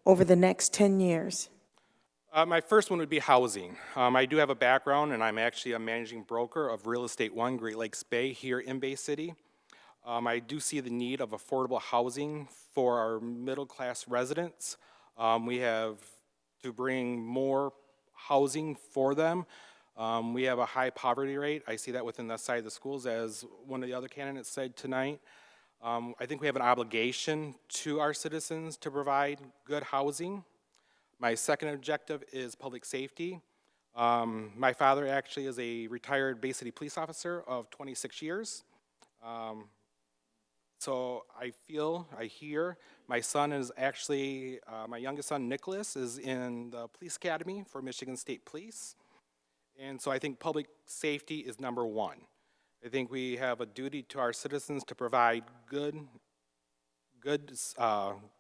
over the next 10 years? My first one would be housing. I do have a background, and I'm actually a managing broker of Real Estate One, Great Lakes Bay, here in Bay City. I do see the need of affordable housing for our middle-class residents. We have to bring more housing for them. We have a high poverty rate. I see that within the side of the schools, as one of the other candidates said tonight. I think we have an obligation to our citizens to provide good housing. My second objective is public safety. My father actually is a retired Bay City police officer of 26 years. So I hear, my son is actually, my youngest son, Nicholas, is in the police academy for Michigan State Police. And so I think public safety is number 1. I think we have a duty to our citizens to provide good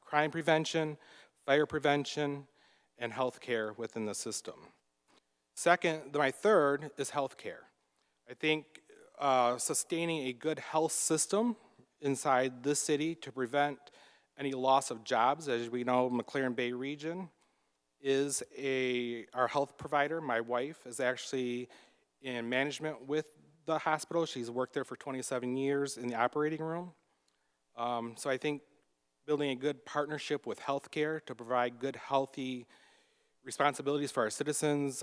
crime prevention, fire prevention, and health care within the system. Second, my third is health care. I think sustaining a good health system inside this city to prevent any loss of jobs. As we know, McLaren Bay region is our health provider. My wife is actually in management with the hospital. She's worked there for 27 years in the operating room. So I think building a good partnership with healthcare to provide good, healthy responsibilities for our citizens,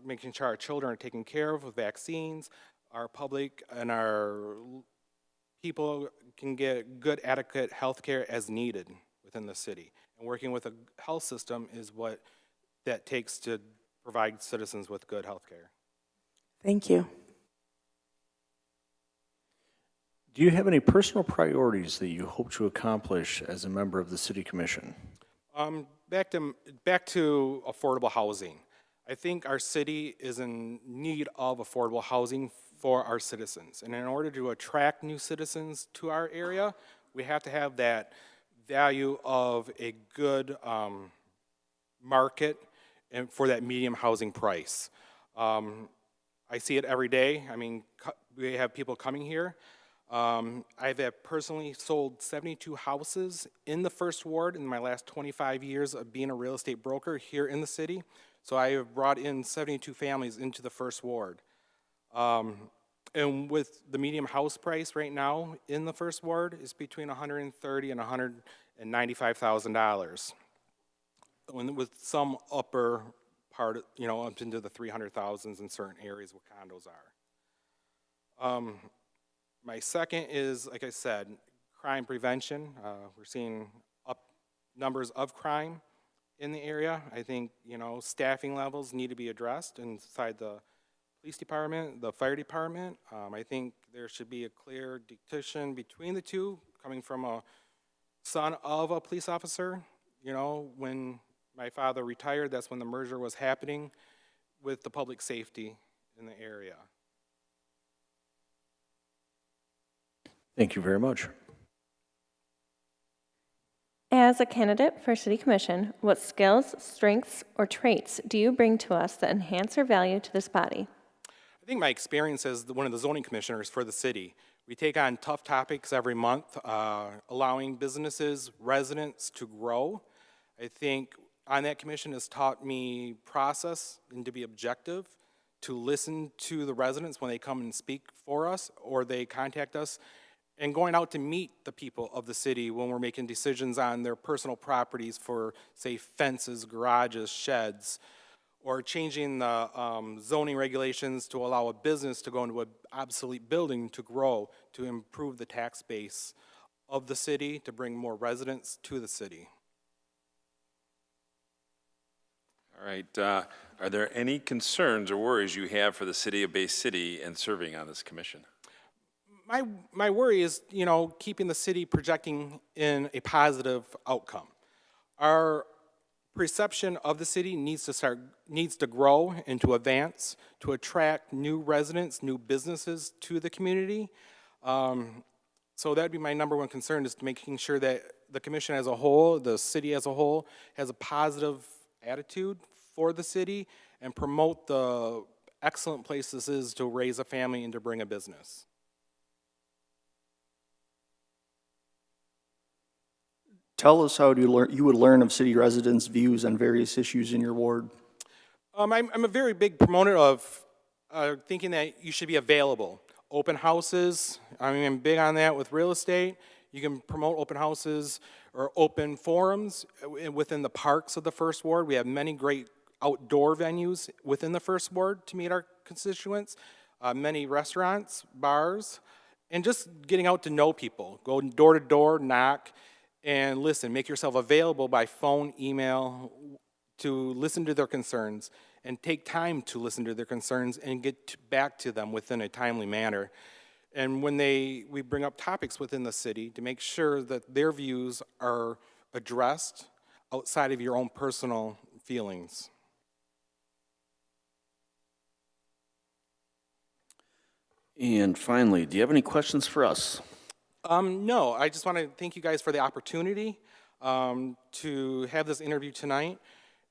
making sure our children are taken care of with vaccines, our public and our people can get good, adequate health care as needed within the city. And working with a health system is what that takes to provide citizens with good health care. Thank you. Do you have any personal priorities that you hope to accomplish as a member of the City Commission? Back to affordable housing. I think our city is in need of affordable housing for our citizens. And in order to attract new citizens to our area, we have to have that value of a good market and for that medium housing price. I see it every day. I mean, we have people coming here. I've personally sold 72 houses in the First Ward in my last 25 years of being a real estate broker here in the city. So I have brought in 72 families into the First Ward. And with the medium house price right now in the First Ward is between $130,000 and $195,000. With some upper part, up into the 300,000s in certain areas where condos are. My second is, like I said, crime prevention. We're seeing up numbers of crime in the area. I think, staffing levels need to be addressed inside the police department, the fire department. I think there should be a clear distinction between the two, coming from a son of a police officer. When my father retired, that's when the merger was happening with the public safety in the area. Thank you very much. As a candidate for City Commission, what skills, strengths, or traits do you bring to us that enhance your value to this body? I think my experience as one of the zoning commissioners for the city, we take on tough topics every month, allowing businesses, residents to grow. I think on that commission has taught me process and to be objective, to listen to the residents when they come and speak for us or they contact us, and going out to meet the people of the city when we're making decisions on their personal properties for, say, fences, garages, sheds, or changing the zoning regulations to allow a business to go into an obsolete building to grow, to improve the tax base of the city, to bring more residents to the city. All right. Are there any concerns or worries you have for the city of Bay City and serving on this commission? My worry is, keeping the city projecting in a positive outcome. Our perception of the city needs to grow and to advance, to attract new residents, new businesses to the community. So that'd be my number one concern, is making sure that the commission as a whole, the city as a whole, has a positive attitude for the city and promote the excellent place this is to raise a family and to bring a business. Tell us how you would learn of city residents' views on various issues in your ward. I'm a very big proponent of thinking that you should be available. Open houses, I'm big on that with real estate. You can promote open houses or open forums within the parks of the First Ward. We have many great outdoor venues within the First Ward to meet our constituents, many restaurants, bars, and just getting out to know people. Go door to door, knock, and listen. Make yourself available by phone, email, to listen to their concerns, and take time to listen to their concerns and get back to them within a timely manner. And when we bring up topics within the city, to make sure that their views are addressed outside of your own personal feelings. And finally, do you have any questions for us? No, I just want to thank you guys for the opportunity to have this interview tonight.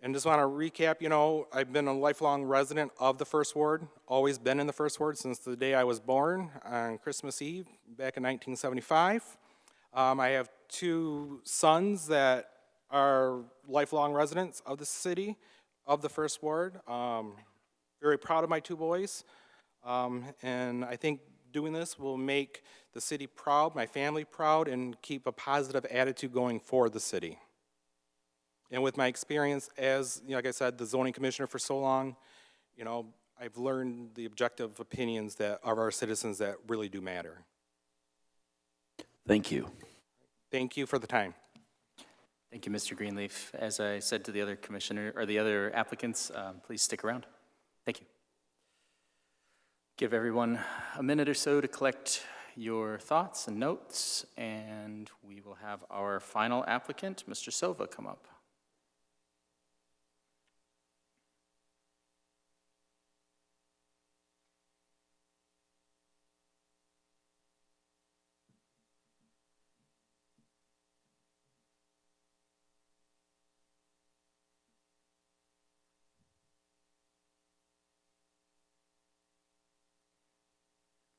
And just want to recap, I've been a lifelong resident of the First Ward, always been in the First Ward since the day I was born on Christmas Eve back in 1975. I have two sons that are lifelong residents of the city, of the First Ward. Very proud of my two boys. And I think doing this will make the city proud, my family proud, and keep a positive attitude going for the city. And with my experience as, like I said, the zoning commissioner for so long, I've learned the objective opinions of our citizens that really do matter. Thank you. Thank you for the time. Thank you, Mr. Greenleaf. As I said to the other commissioner, or the other applicants, please stick around. Thank you. Give everyone a minute or so to collect your thoughts and notes, and we will have our final applicant, Mr. Silva, come up.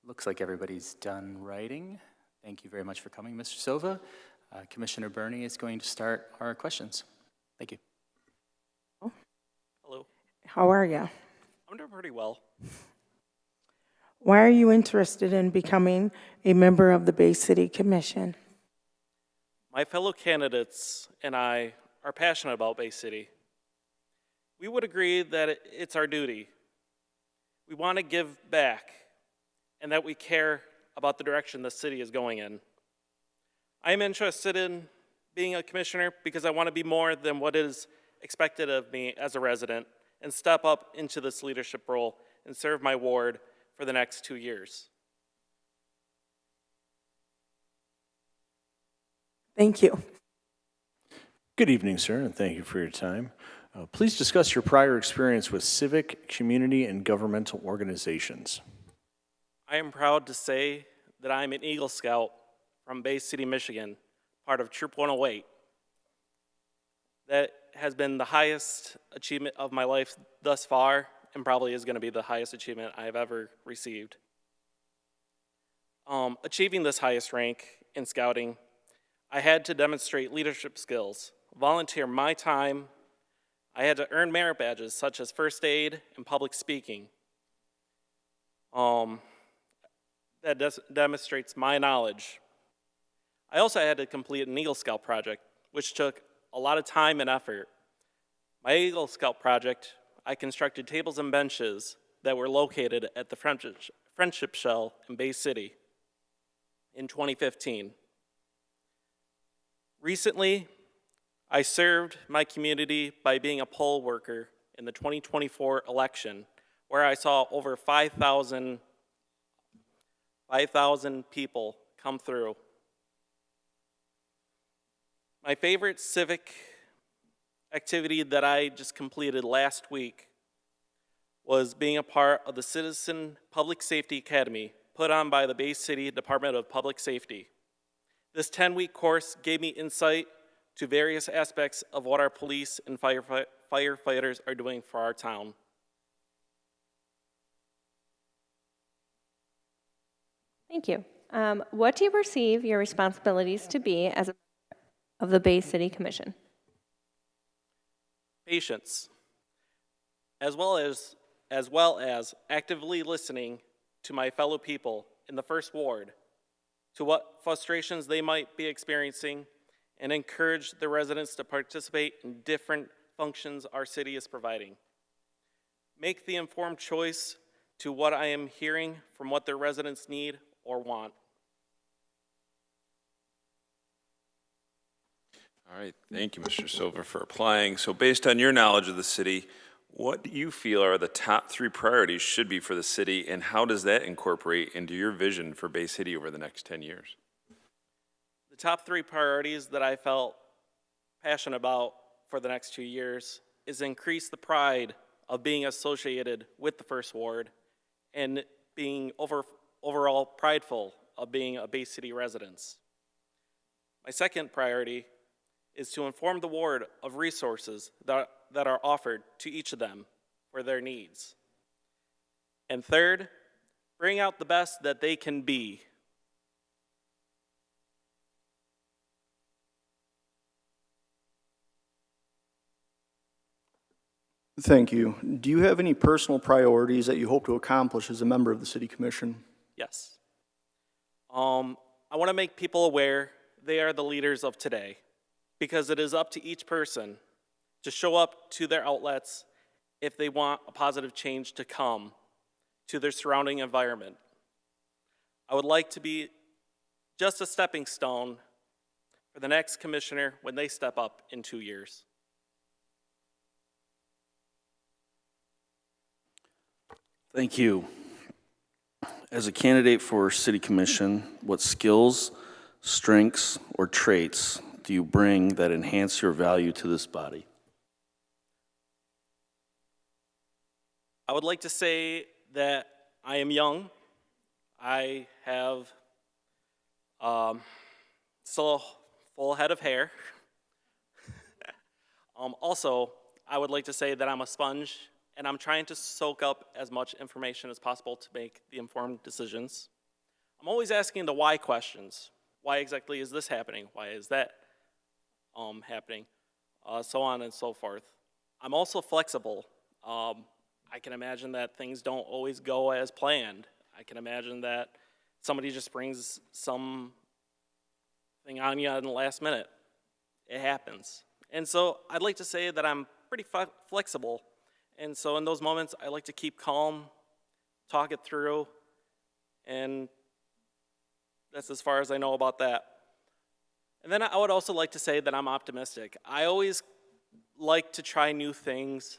Looks like everybody's done writing. Thank you very much for coming, Mr. Silva. Commissioner Burney is going to start our questions. Thank you. Hello. How are you? I'm doing pretty well. Why are you interested in becoming a member of the Bay City Commission? My fellow candidates and I are passionate about Bay City. We would agree that it's our duty. We want to give back and that we care about the direction the city is going in. I am interested in being a commissioner because I want to be more than what is expected of me as a resident and step up into this leadership role and serve my ward for the next 2 years. Thank you. Good evening, sir, and thank you for your time. Please discuss your prior experience with civic, community, and governmental organizations. I am proud to say that I am an Eagle Scout from Bay City, Michigan, part of Troop 108. That has been the highest achievement of my life thus far, and probably is going to be the highest achievement I have ever received. Achieving this highest rank in scouting, I had to demonstrate leadership skills, volunteer my time. I had to earn merit badges such as first aid and public speaking. That demonstrates my knowledge. I also had to complete an Eagle Scout project, which took a lot of time and effort. My Eagle Scout project, I constructed tables and benches that were located at the Friendship Shell in Bay City in 2015. Recently, I served my community by being a poll worker in the 2024 election, where I saw over 5,000 people come through. My favorite civic activity that I just completed last week was being a part of the Citizen Public Safety Academy put on by the Bay City Department of Public Safety. This 10-week course gave me insight to various aspects of what our police and firefighters are doing for our town. Thank you. What do you perceive your responsibilities to be as a member of the Bay City Commission? Patience, as well as actively listening to my fellow people in the First Ward, to what frustrations they might be experiencing, and encourage the residents to participate in different functions our city is providing. Make the informed choice to what I am hearing from what their residents need or want. All right, thank you, Mr. Silva, for applying. So based on your knowledge of the city, what do you feel are the top 3 priorities should be for the city, and how does that incorporate into your vision for Bay City over the next 10 years? The top 3 priorities that I felt passionate about for the next 2 years is increase the pride of being associated with the First Ward and being overall prideful of being a Bay City resident. My second priority is to inform the ward of resources that are offered to each of them for their needs. And third, bring out the best that they can be. Thank you. Do you have any personal priorities that you hope to accomplish as a member of the City Commission? Yes. I want to make people aware they are the leaders of today, because it is up to each person to show up to their outlets if they want a positive change to come to their surrounding environment. I would like to be just a stepping stone for the next commissioner when they step up in 2 years. Thank you. As a candidate for City Commission, what skills, strengths, or traits do you bring that enhance your value to this body? I would like to say that I am young. I have still a full head of hair. Also, I would like to say that I'm a sponge, and I'm trying to soak up as much information as possible to make the informed decisions. I'm always asking the why questions. Why exactly is this happening? Why is that happening? So on and so forth. I'm also flexible. I can imagine that things don't always go as planned. I can imagine that somebody just brings something on you in the last minute. It happens. And so I'd like to say that I'm pretty flexible. And so in those moments, I like to keep calm, talk it through, and that's as far as I know about that. And then I would also like to say that I'm optimistic. I always like to try new things.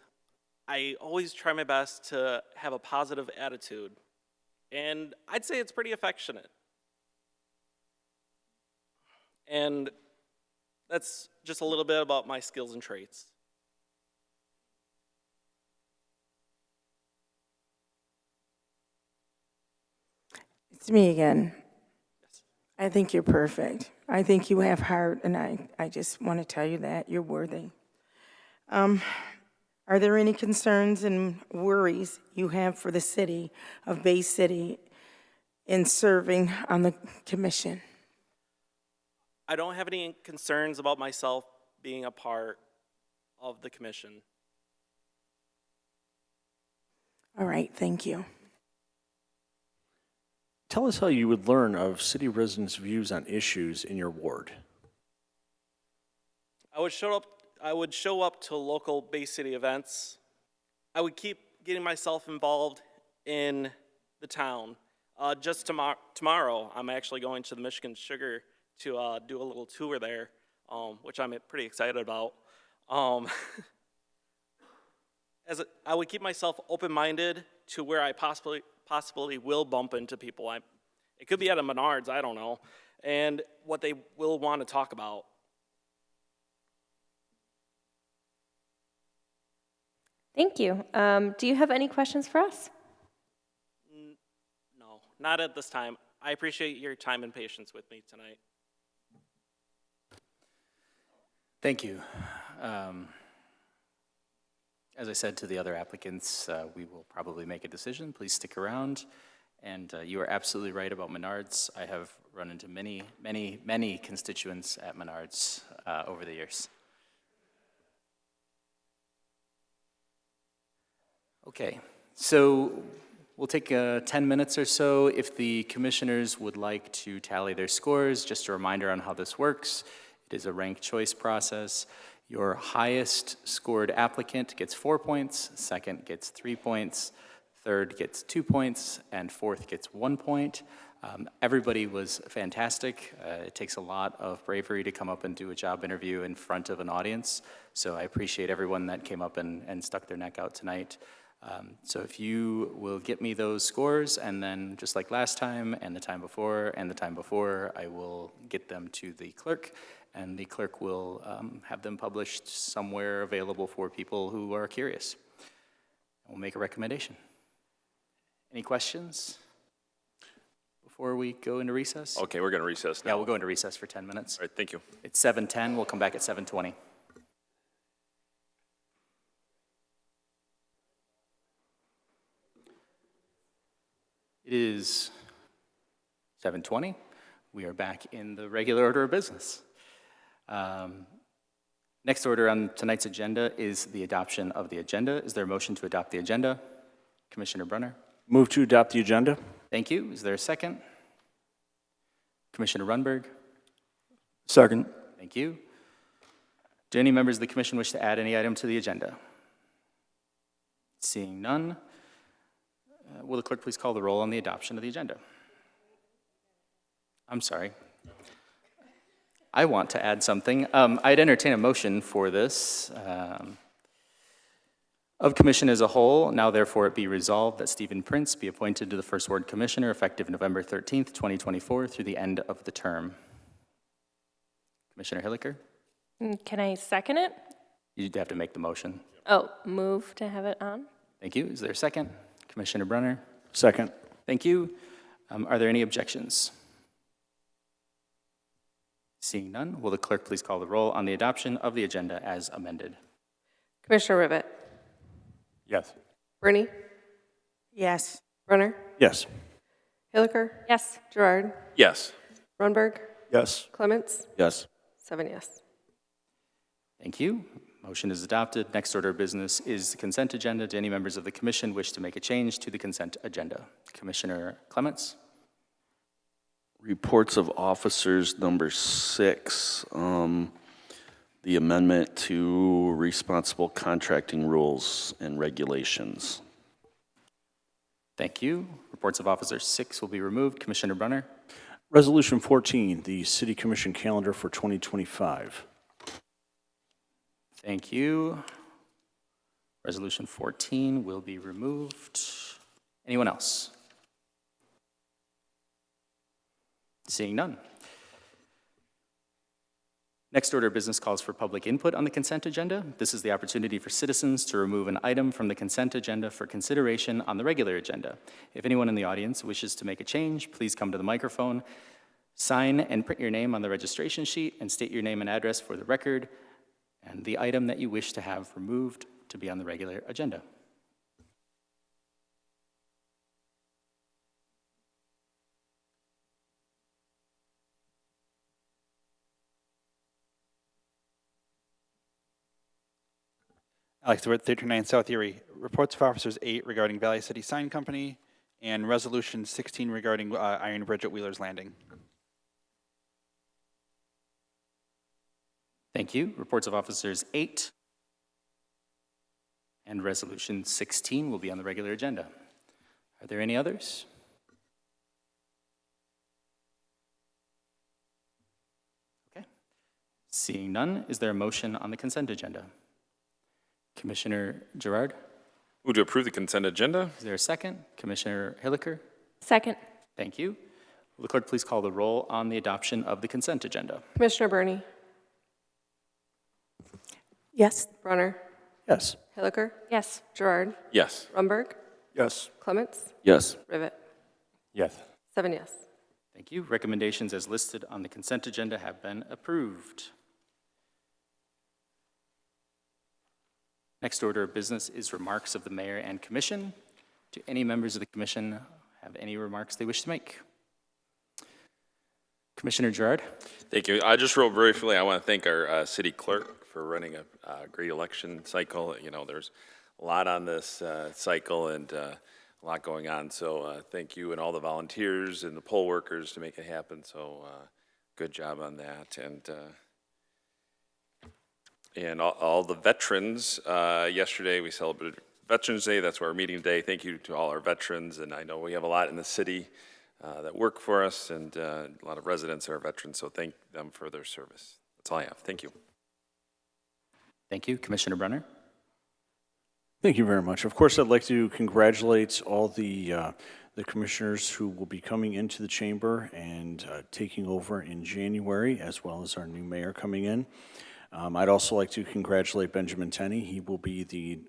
I always try my best to have a positive attitude. And I'd say it's pretty affectionate. And that's just a little bit about my skills and traits. It's me again. I think you're perfect. I think you have heart, and I just want to tell you that you're worthy. Are there any concerns and worries you have for the city of Bay City in serving on the commission? I don't have any concerns about myself being a part of the commission. All right, thank you. Tell us how you would learn of city residents' views on issues in your ward. I would show up to local Bay City events. I would keep getting myself involved in the town. Just tomorrow, I'm actually going to the Michigan Sugar to do a little tour there, which I'm pretty excited about. I would keep myself open-minded to where I possibly will bump into people. It could be at a Menards, I don't know, and what they will want to talk about. Thank you. Do you have any questions for us? No, not at this time. I appreciate your time and patience with me tonight. Thank you. As I said to the other applicants, we will probably make a decision. Please stick around. And you are absolutely right about Menards. I have run into many, many, many constituents at Menards over the years. Okay, so we'll take 10 minutes or so. If the commissioners would like to tally their scores, just a reminder on how this works. It is a ranked choice process. Your highest scored applicant gets 4 points, second gets 3 points, third gets 2 points, and fourth gets 1 point. Everybody was fantastic. It takes a lot of bravery to come up and do a job interview in front of an audience. So I appreciate everyone that came up and stuck their neck out tonight. So if you will get me those scores, and then just like last time and the time before and the time before, I will get them to the clerk, and the clerk will have them published somewhere available for people who are curious. We'll make a recommendation. Any questions before we go into recess? Okay, we're going to recess now. Yeah, we'll go into recess for 10 minutes. All right, thank you. It's 7:10. We'll come back at 7:20. It is 7:20. We are back in the regular order of business. Next order on tonight's agenda is the adoption of the agenda. Is there a motion to adopt the agenda? Commissioner Brunner? Move to adopt the agenda. Thank you. Is there a second? Commissioner Runberg? Second. Thank you. Do any members of the commission wish to add any item to the agenda? Seeing none, will the clerk please call the roll on the adoption of the agenda? I'm sorry. I want to add something. I'd entertain a motion for this. Of commission as a whole, now therefore it be resolved that Stephen Prince be appointed to the First Ward Commissioner effective November 13th, 2024 through the end of the term. Commissioner Hilliker, Can I second it? you'd have to make the motion. Oh, move to have it on? Thank you. Is there a second? Commissioner Brunner? Second. Thank you. Are there any objections? Seeing none, will the clerk please call the roll on the adoption of the agenda as amended? Commissioner Rivet, Yes. Bernie, Yes. Brunner, Yes. Hilliker, Yes. Gerard, Yes. Brunberg, Yes. Clements, Yes. 7 yes. Thank you. Motion is adopted. Next order of business is the consent agenda. Do any members of the commission wish to make a change to the consent agenda? Commissioner Clements? Reports of officers, number 6, the amendment to responsible contracting rules and regulations. Thank you. Reports of officers 6 will be removed. Commissioner Brunner? Resolution 14, the City Commission calendar for 2025. Thank you. Resolution 14 will be removed. Anyone else? Seeing none. Next order of business calls for public input on the consent agenda. This is the opportunity for citizens to remove an item from the consent agenda for consideration on the regular agenda. If anyone in the audience wishes to make a change, please come to the microphone, sign and print your name on the registration sheet, and state your name and address for the record, and the item that you wish to have removed to be on the regular agenda. Alex DeWitt, 39 South Erie. Reports of Officers 8 regarding Valley City Sign Company, and Resolution 16 regarding Iron Bridge at Wheeler's Landing. Thank you. Reports of officers 8 and Resolution 16 will be on the regular agenda. Are there any others? Okay. Seeing none, is there a motion on the consent agenda? Commissioner Gerard? Move to approve the consent agenda? Is there a second? Commissioner Hilliker? Second. Thank you. Will the clerk please call the roll on the adoption of the consent agenda? Commissioner Bernie, Yes. Brunner, Yes. Hilliker, Yes. Gerard, Yes. Brunberg, Yes. Clements, Yes. Rivet, Yes. 7 yes. Thank you. Recommendations as listed on the consent agenda have been approved. Next order of business is remarks of the mayor and commission. Do any members of the commission have any remarks they wish to make? Commissioner Gerard? Thank you. Just real briefly, I want to thank our city clerk for running a great election cycle. You know, there's a lot on this cycle and a lot going on. So thank you and all the volunteers and the poll workers to make it happen. So good job on that. And all the veterans. Yesterday we celebrated Veterans Day. That's why we're meeting today. Thank you to all our veterans. And I know we have a lot in the city that work for us, and a lot of residents are veterans, so thank them for their service. That's all I have. Thank you. Thank you. Commissioner Brunner? Thank you very much. Of course, I'd like to congratulate all the commissioners who will be coming into the chamber and taking over in January, as well as our new mayor coming in. I'd also like to congratulate Benjamin Tenney. He will be the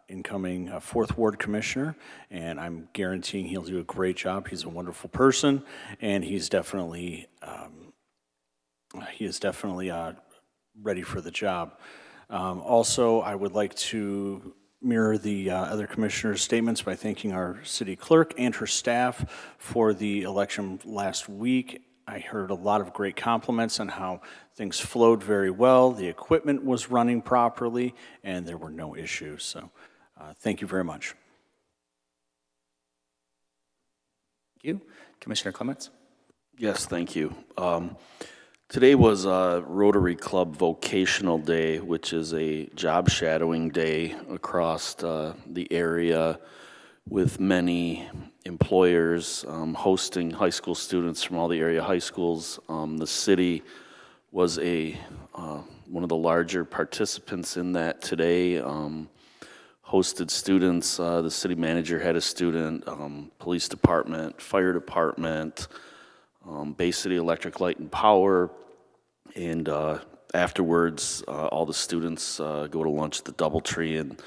incoming 4th Ward Commissioner, and I'm guaranteeing he'll do a great job. He's a wonderful person, and he's definitely ready for the job. Also, I would like to mirror the other commissioners' statements by thanking our city clerk and her staff for the election last week. I heard a lot of great compliments on how things flowed very well, the equipment was running properly, and there were no issues. So thank you very much. Thank you. Commissioner Clements? Yes, thank you. Today was Rotary Club Vocational Day, which is a job shadowing day across the area with many employers hosting high school students from all the area high schools. The city was one of the larger participants in that today. Hosted students, the city manager had a student, police department, fire department, Bay City Electric Light and Power, and afterwards, all the students go to lunch at the Doubletree and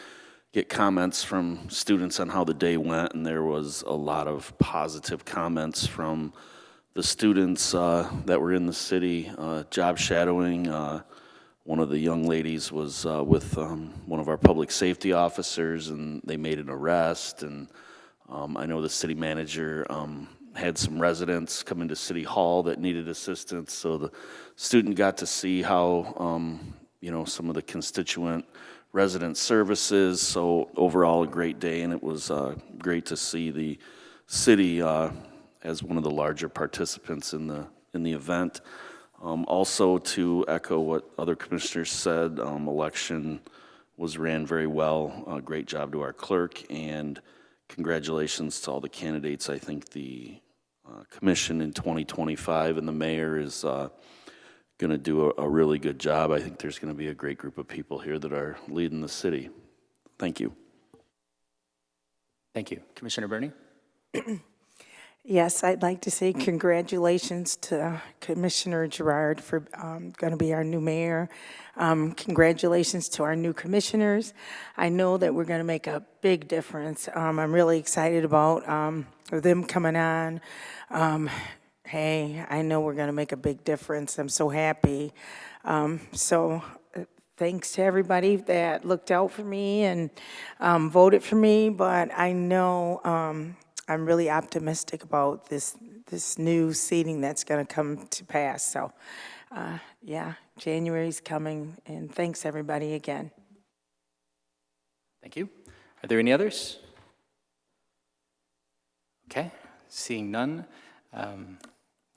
get comments from students on how the day went, and there was a lot of positive comments from the students that were in the city job shadowing. One of the young ladies was with one of our public safety officers, and they made an arrest, and I know the city manager had some residents come into City Hall that needed assistance, so the student got to see how, some of the constituent resident services, so overall a great day, and it was great to see the city as one of the larger participants in the event. Also, to echo what other commissioners said, election was ran very well. Great job to our clerk, and congratulations to all the candidates. I think the commission in 2025 and the mayor is going to do a really good job. I think there's going to be a great group of people here that are leading the city. Thank you. Thank you. Commissioner Burney? Yes, I'd like to say congratulations to Commissioner Gerard for going to be our new mayor. Congratulations to our new commissioners. I know that we're going to make a big difference. I'm really excited about them coming on. Hey, I know we're going to make a big difference. I'm so happy. Thanks to everybody that looked out for me and voted for me, but I know I'm really optimistic about this new seating that's going to come to pass. So, yeah, January's coming, and thanks everybody again. Thank you. Are there any others? Okay, seeing none.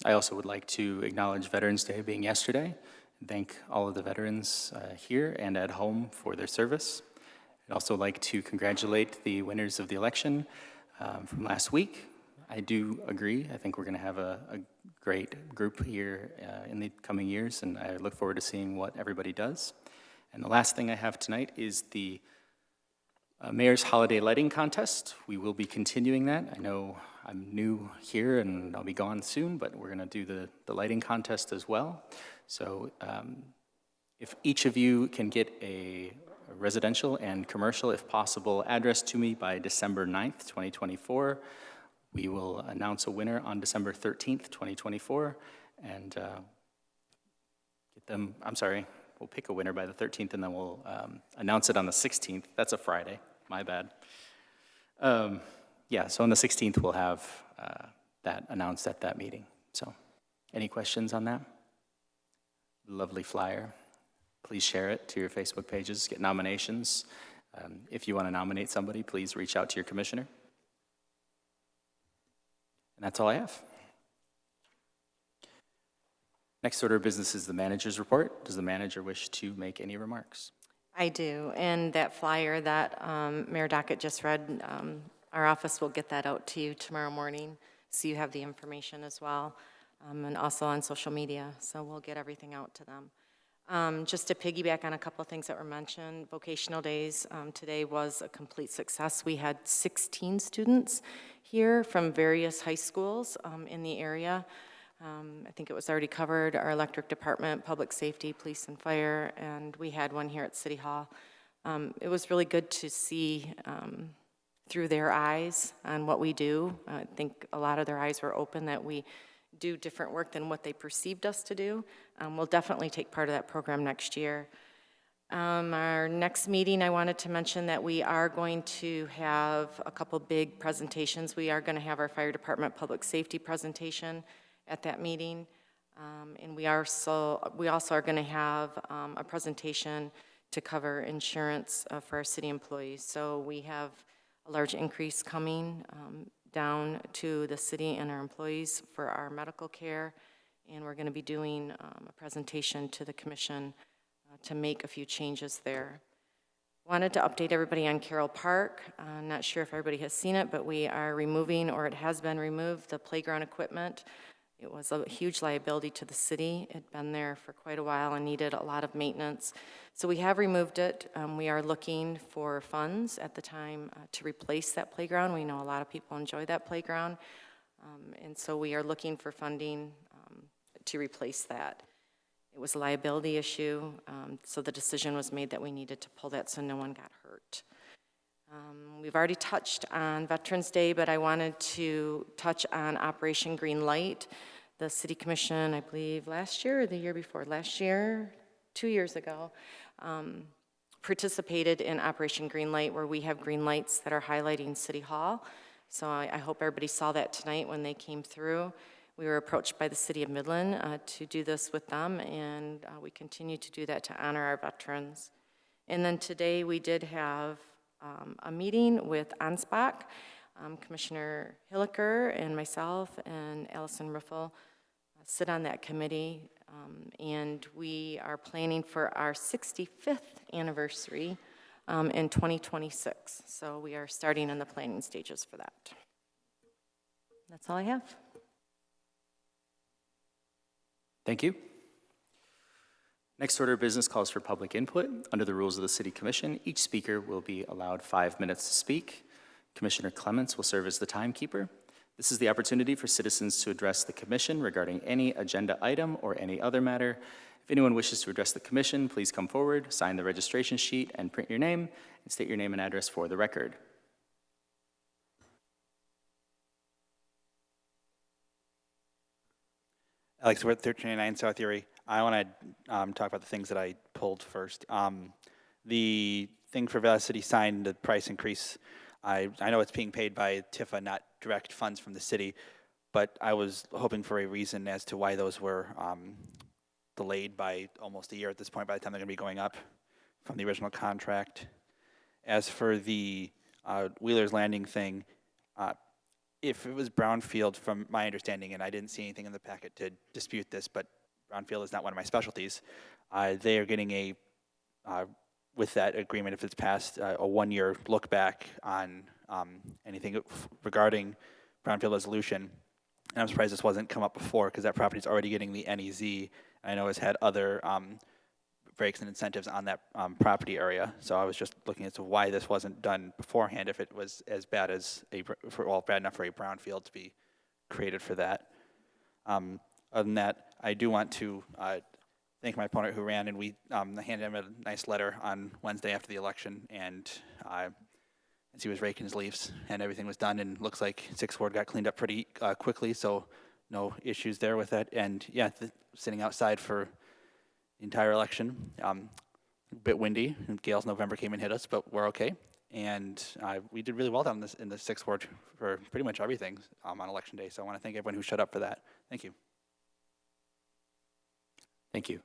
I also would like to acknowledge Veterans Day being yesterday and thank all of the veterans here and at home for their service. I'd also like to congratulate the winners of the election from last week. I do agree. I think we're going to have a great group here in the coming years, and I look forward to seeing what everybody does. And the last thing I have tonight is the Mayor's Holiday Lighting Contest. We will be continuing that. I know I'm new here and I'll be gone soon, but we're going to do the lighting contest as well. So if each of you can get a residential and commercial, if possible, address to me by December 9th, 2024, we will announce a winner on December 13th, 2024, and get them, we'll pick a winner by the 13th, and then we'll announce it on the 16th. That's a Friday, my bad. Yeah, so on the 16th, we'll have that announced at that meeting. So any questions on that? Lovely flyer. Please share it to your Facebook pages, get nominations. If you want to nominate somebody, please reach out to your commissioner. And that's all I have. Next order of business is the manager's report. Does the manager wish to make any remarks? I do, and that flyer that Mayor Dockett just read, our office will get that out to you tomorrow morning, so you have the information as well, and also on social media, so we'll get everything out to them. Just to piggyback on a couple of things that were mentioned, vocational days today was a complete success. We had 16 students here from various high schools in the area. I think it was already covered, our electric department, public safety, police and fire, and we had one here at City Hall. It was really good to see through their eyes on what we do. I think a lot of their eyes were open that we do different work than what they perceived us to do. We'll definitely take part of that program next year. Our next meeting, I wanted to mention that we are going to have a couple big presentations. We are going to have our fire department public safety presentation at that meeting. And we also are going to have a presentation to cover insurance for our city employees. So we have a large increase coming down to the city and our employees for our medical care and we're going to be doing a presentation to the commission to make a few changes there. Wanted to update everybody on Carroll Park. Not sure if everybody has seen it, but we are removing, or it has been removed, the playground equipment. It was a huge liability to the city. It had been there for quite a while and needed a lot of maintenance. So we have removed it. We are looking for funds at the time to replace that playground. We know a lot of people enjoy that playground. And so we are looking for funding to replace that. It was a liability issue, so the decision was made that we needed to pull that so no one got hurt. We've already touched on Veterans Day, but I wanted to touch on Operation Green Light. The City Commission, I believe last year or the year before, last year, 2 years ago, participated in Operation Green Light, where we have green lights that are highlighting City Hall. So I hope everybody saw that tonight when they came through. We were approached by the City of Midland to do this with them, and we continue to do that to honor our veterans. And then today we did have a meeting with ANSPAC, Commissioner Hilliker and myself and Allison Riffle sit on that committee, and we are planning for our 65th anniversary in 2026. So we are starting in the planning stages for that. That's all I have. Thank you. Next order of business calls for public input. Under the rules of the City Commission, each speaker will be allowed 5 minutes to speak. Commissioner Clements will serve as the timekeeper. This is the opportunity for citizens to address the Commission regarding any agenda item or any other matter. If anyone wishes to address the Commission, please come forward, sign the registration sheet, and print your name, and state your name and address for the record. Alex Witt, 1399 South Erie. I want to talk about the things that I pulled first. The thing for Valley City sign, the price increase, I know it's being paid by TIFA, not direct funds from the city, but I was hoping for a reason as to why those were delayed by almost a year at this point, by the time they're going to be going up from the original contract. As for the Wheeler's Landing thing, if it was brownfield, from my understanding, and I didn't see anything in the packet to dispute this, but brownfield is not one of my specialties, they are getting with that agreement, if it's passed, a 1-year look back on anything regarding brownfield resolution. And I'm surprised this wasn't come up before, because that property is already getting the NEZ. I know it's had other breaks and incentives on that property area. So I was just looking as to why this wasn't done beforehand, if it was as bad as bad enough for a brownfield to be created for that. Other than that, I do want to thank my opponent who ran, and we handed him a nice letter on Wednesday after the election, and as he was raking his leaves, and everything was done, and looks like 6th Ward got cleaned up pretty quickly, so no issues there with that. And yeah, sitting outside for the entire election, a bit windy, and Gales November came and hit us, but we're okay. And we did really well down in the 6th Ward for pretty much everything on Election Day, so I want to thank everyone who showed up for that. Thank you. Thank you.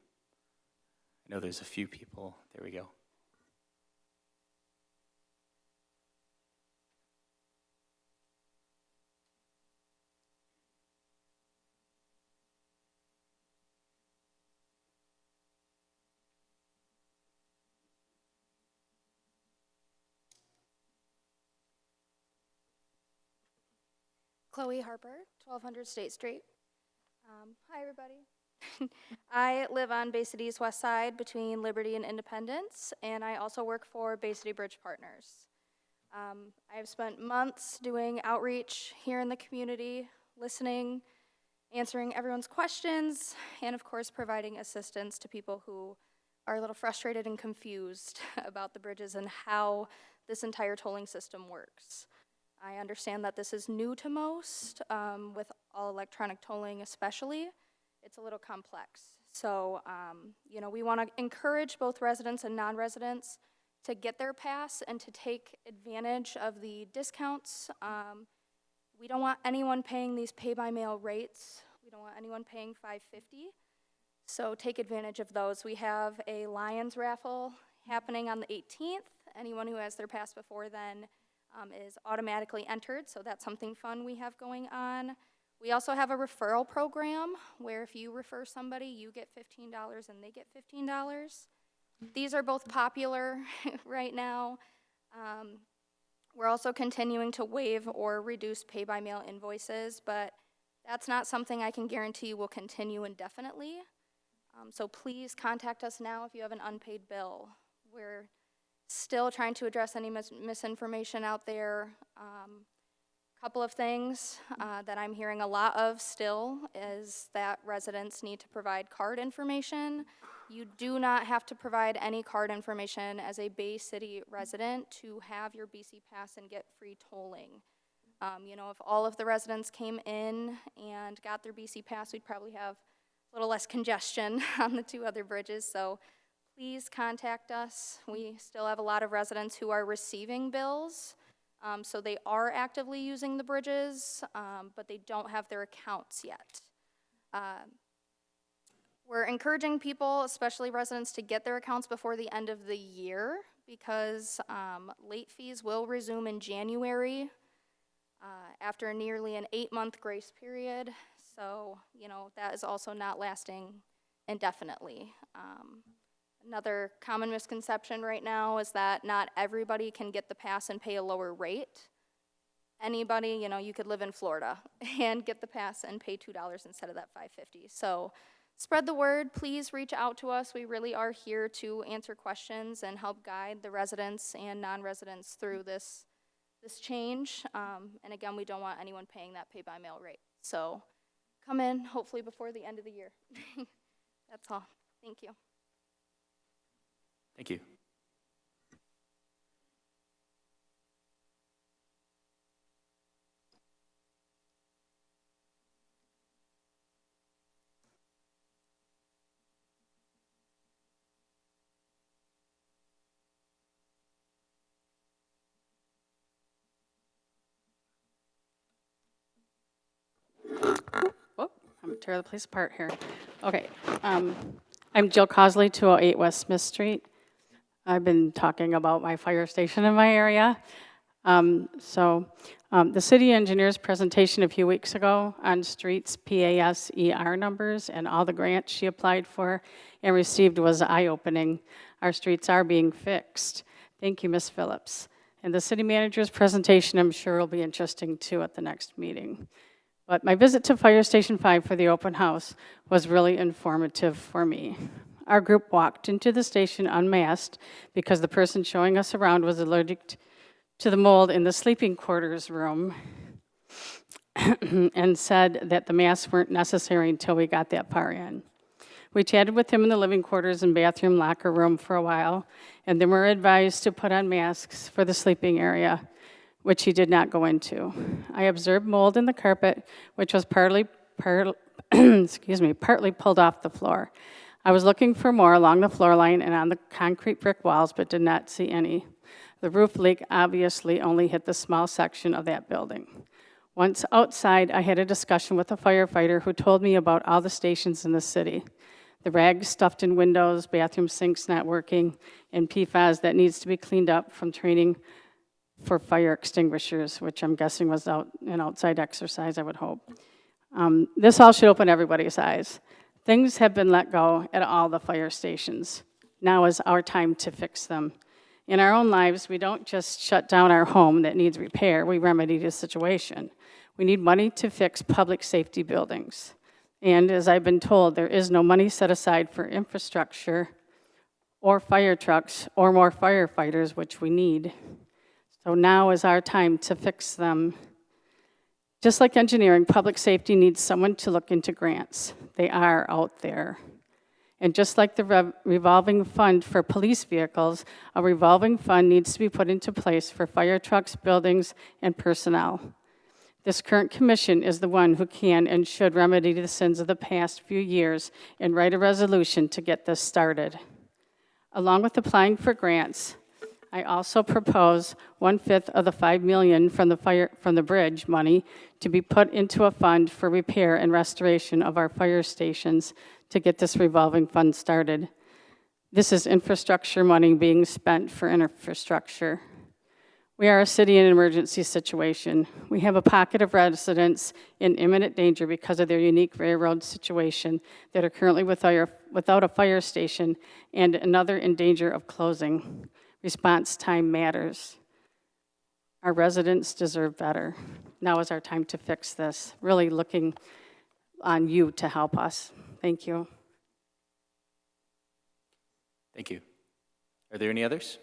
I know there's a few people. There we go. Chloe Harper, 1200 State Street. Hi, everybody. I live on Bay City's west side between Liberty and Independence, and I also work for Bay City Bridge Partners. I have spent months doing outreach here in the community, listening, answering everyone's questions, and of course providing assistance to people who are a little frustrated and confused about the bridges and how this entire tolling system works. I understand that this is new to most, with all electronic tolling especially. It's a little complex. So, we want to encourage both residents and non-residents to get their pass and to take advantage of the discounts. We don't want anyone paying these pay-by-mail rates. We don't want anyone paying $5.50. So take advantage of those. We have a Lions raffle happening on the 18th. Anyone who has their pass before then is automatically entered, so that's something fun we have going on. We also have a referral program where if you refer somebody, you get $15 and they get $15. These are both popular right now. We're also continuing to waive or reduce pay-by-mail invoices, but that's not something I can guarantee will continue indefinitely. So please contact us now if you have an unpaid bill. We're still trying to address any misinformation out there. Couple of things that I'm hearing a lot of still is that residents need to provide card information. You do not have to provide any card information as a Bay City resident to have your BC Pass and get free tolling. You know, if all of the residents came in and got their BC Pass, we'd probably have a little less congestion on the two other bridges. So please contact us. We still have a lot of residents who are receiving bills. So they are actively using the bridges, but they don't have their accounts yet. We're encouraging people, especially residents, to get their accounts before the end of the year because late fees will resume in January after nearly an 8-month grace period. So, you know, that is also not lasting indefinitely. Another common misconception right now is that not everybody can get the pass and pay a lower rate. Anybody, you know, you could live in Florida and get the pass and pay $2 instead of that $5.50. So spread the word. Please reach out to us. We really are here to answer questions and help guide the residents and non-residents through this change. And again, we don't want anyone paying that pay-by-mail rate. So come in, hopefully before the end of the year. That's all. Thank you. Thank you. Whoop, I'm gonna tear the place apart here. Okay, I'm Jill Cosley, 208 West Smith Street. I've been talking about my fire station in my area. The city engineer's presentation a few weeks ago on streets PASER numbers and all the grants she applied for and received was eye-opening. Our streets are being fixed. Thank you, Ms. Phillips. And the city manager's presentation, I'm sure, will be interesting too at the next meeting. But my visit to Fire Station 5 for the open house was really informative for me. Our group walked into the station unmasked because the person showing us around was allergic to the mold in the sleeping quarters room and said that the masks weren't necessary until we got that far in. We chatted with him in the living quarters and bathroom locker room for a while, and then were advised to put on masks for the sleeping area, which he did not go into. I observed mold in the carpet, which was partly pulled off the floor. I was looking for more along the floor line and on the concrete brick walls, but did not see any. The roof leak obviously only hit the small section of that building. Once outside, I had a discussion with a firefighter who told me about all the stations in the city. The rags stuffed in windows, bathroom sinks not working, and PFAS that needs to be cleaned up from training for fire extinguishers, which I'm guessing was an outside exercise, I would hope. This all should open everybody's eyes. Things have been let go at all the fire stations. Now is our time to fix them. In our own lives, we don't just shut down our home that needs repair, we remedy the situation. We need money to fix public safety buildings. And as I've been told, there is no money set aside for infrastructure or fire trucks or more firefighters, which we need. So now is our time to fix them. Just like engineering, public safety needs someone to look into grants. They are out there. And just like the revolving fund for police vehicles, a revolving fund needs to be put into place for fire trucks, buildings, and personnel. This current commission is the one who can and should remedy the sins of the past few years and write a resolution to get this started. Along with applying for grants, I also propose 1/5 of the $5 million from the bridge money to be put into a fund for repair and restoration of our fire stations to get this revolving fund started. This is infrastructure money being spent for infrastructure. We are a city in an emergency situation. We have a pocket of residents in imminent danger because of their unique railroad situation that are currently without a fire station and another in danger of closing. Response time matters. Our residents deserve better. Now is our time to fix this. Really looking on you to help us. Thank you. Thank you. Are there any others?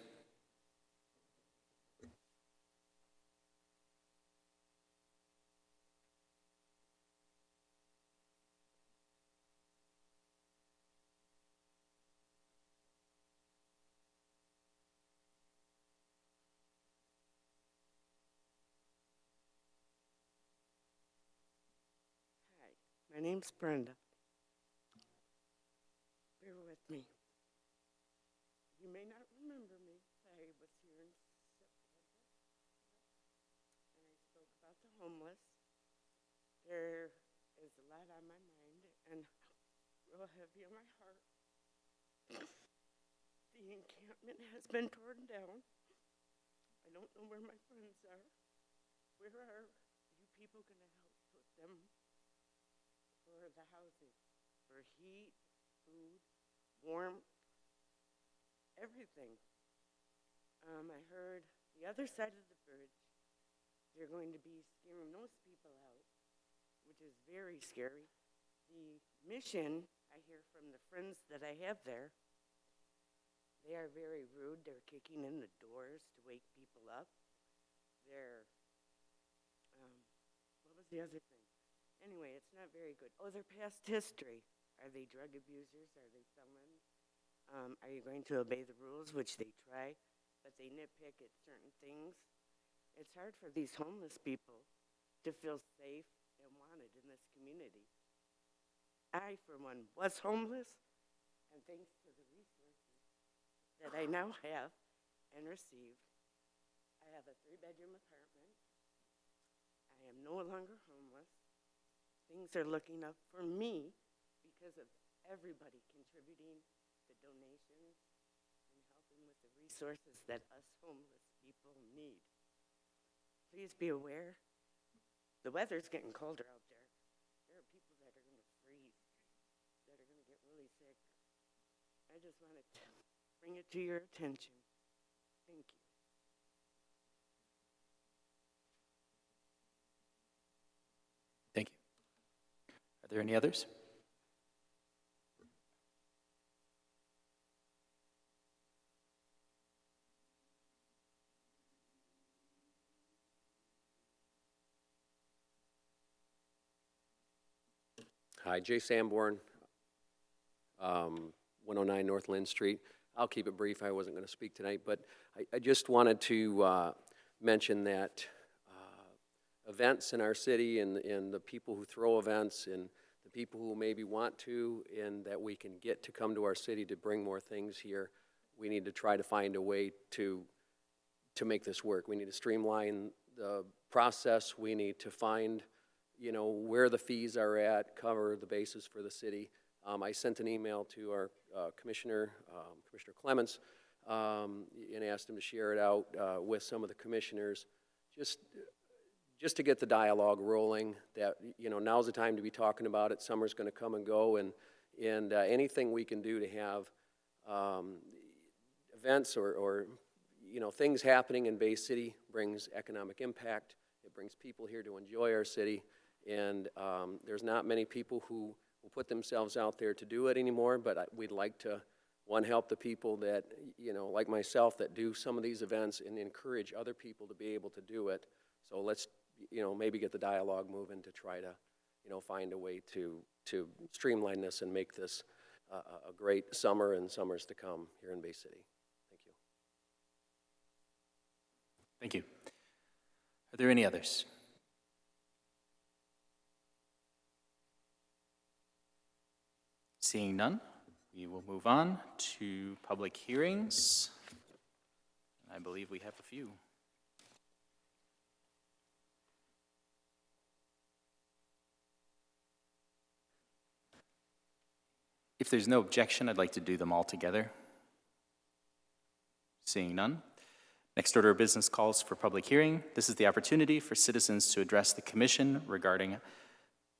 My name's Brenda. Bear with me. You may not remember me. I was here in September, and I spoke about the homeless. There is a lot on my mind and real heavy on my heart. The encampment has been torn down. I don't know where my friends are. Where are you people going to help put them for the housing, for heat, food, warmth, everything? I heard the other side of the bridge, they're going to be scaring those people out, which is very scary. The mission, I hear from the friends that I have there, they are very rude. They're kicking in the doors to wake people up. They're, what was the other thing? Anyway, it's not very good. Oh, their past history. Are they drug abusers? Are they felons? Are you going to obey the rules, which they try, but they nitpick at certain things? It's hard for these homeless people to feel safe and wanted in this community. I, for one, was homeless, and thanks to the resources that I now have and received, I have a 3-bedroom apartment. I am no longer homeless. Things are looking up for me because of everybody contributing the donations and helping with the resources that us homeless people need. Please be aware, the weather's getting colder out there. There are people that are going to freeze, that are going to get really sick. I just wanted to bring it to your attention. Thank you. Thank you. Are there any others? Hi, Jay Sanborn, 109 North Lynn Street. I'll keep it brief. I wasn't going to speak tonight, but I just wanted to mention that events in our city and the people who throw events and the people who maybe want to and that we can get to come to our city to bring more things here, we need to try to find a way to make this work. We need to streamline the process. We need to find, you know, where the fees are at, cover the basis for the city. I sent an email to our Commissioner Clements, and asked him to share it out with some of the commissioners, just to get the dialogue rolling. That, you know, now's the time to be talking about it. Summer's going to come and go, and anything we can do to have events or you know, things happening in Bay City brings economic impact. It brings people here to enjoy our city. And there's not many people who will put themselves out there to do it anymore, but we'd like to, one, help the people that, you know, like myself, that do some of these events and encourage other people to be able to do it. So let's, you know, maybe get the dialogue moving to try to, you know, find a way to streamline this and make this a great summer and summers to come here in Bay City. Thank you. Thank you. Are there any others? Seeing none, we will move on to public hearings. I believe we have a few. If there's no objection, I'd like to do them all together. Seeing none, Next order of business calls for public hearing. This is the opportunity for citizens to address the commission regarding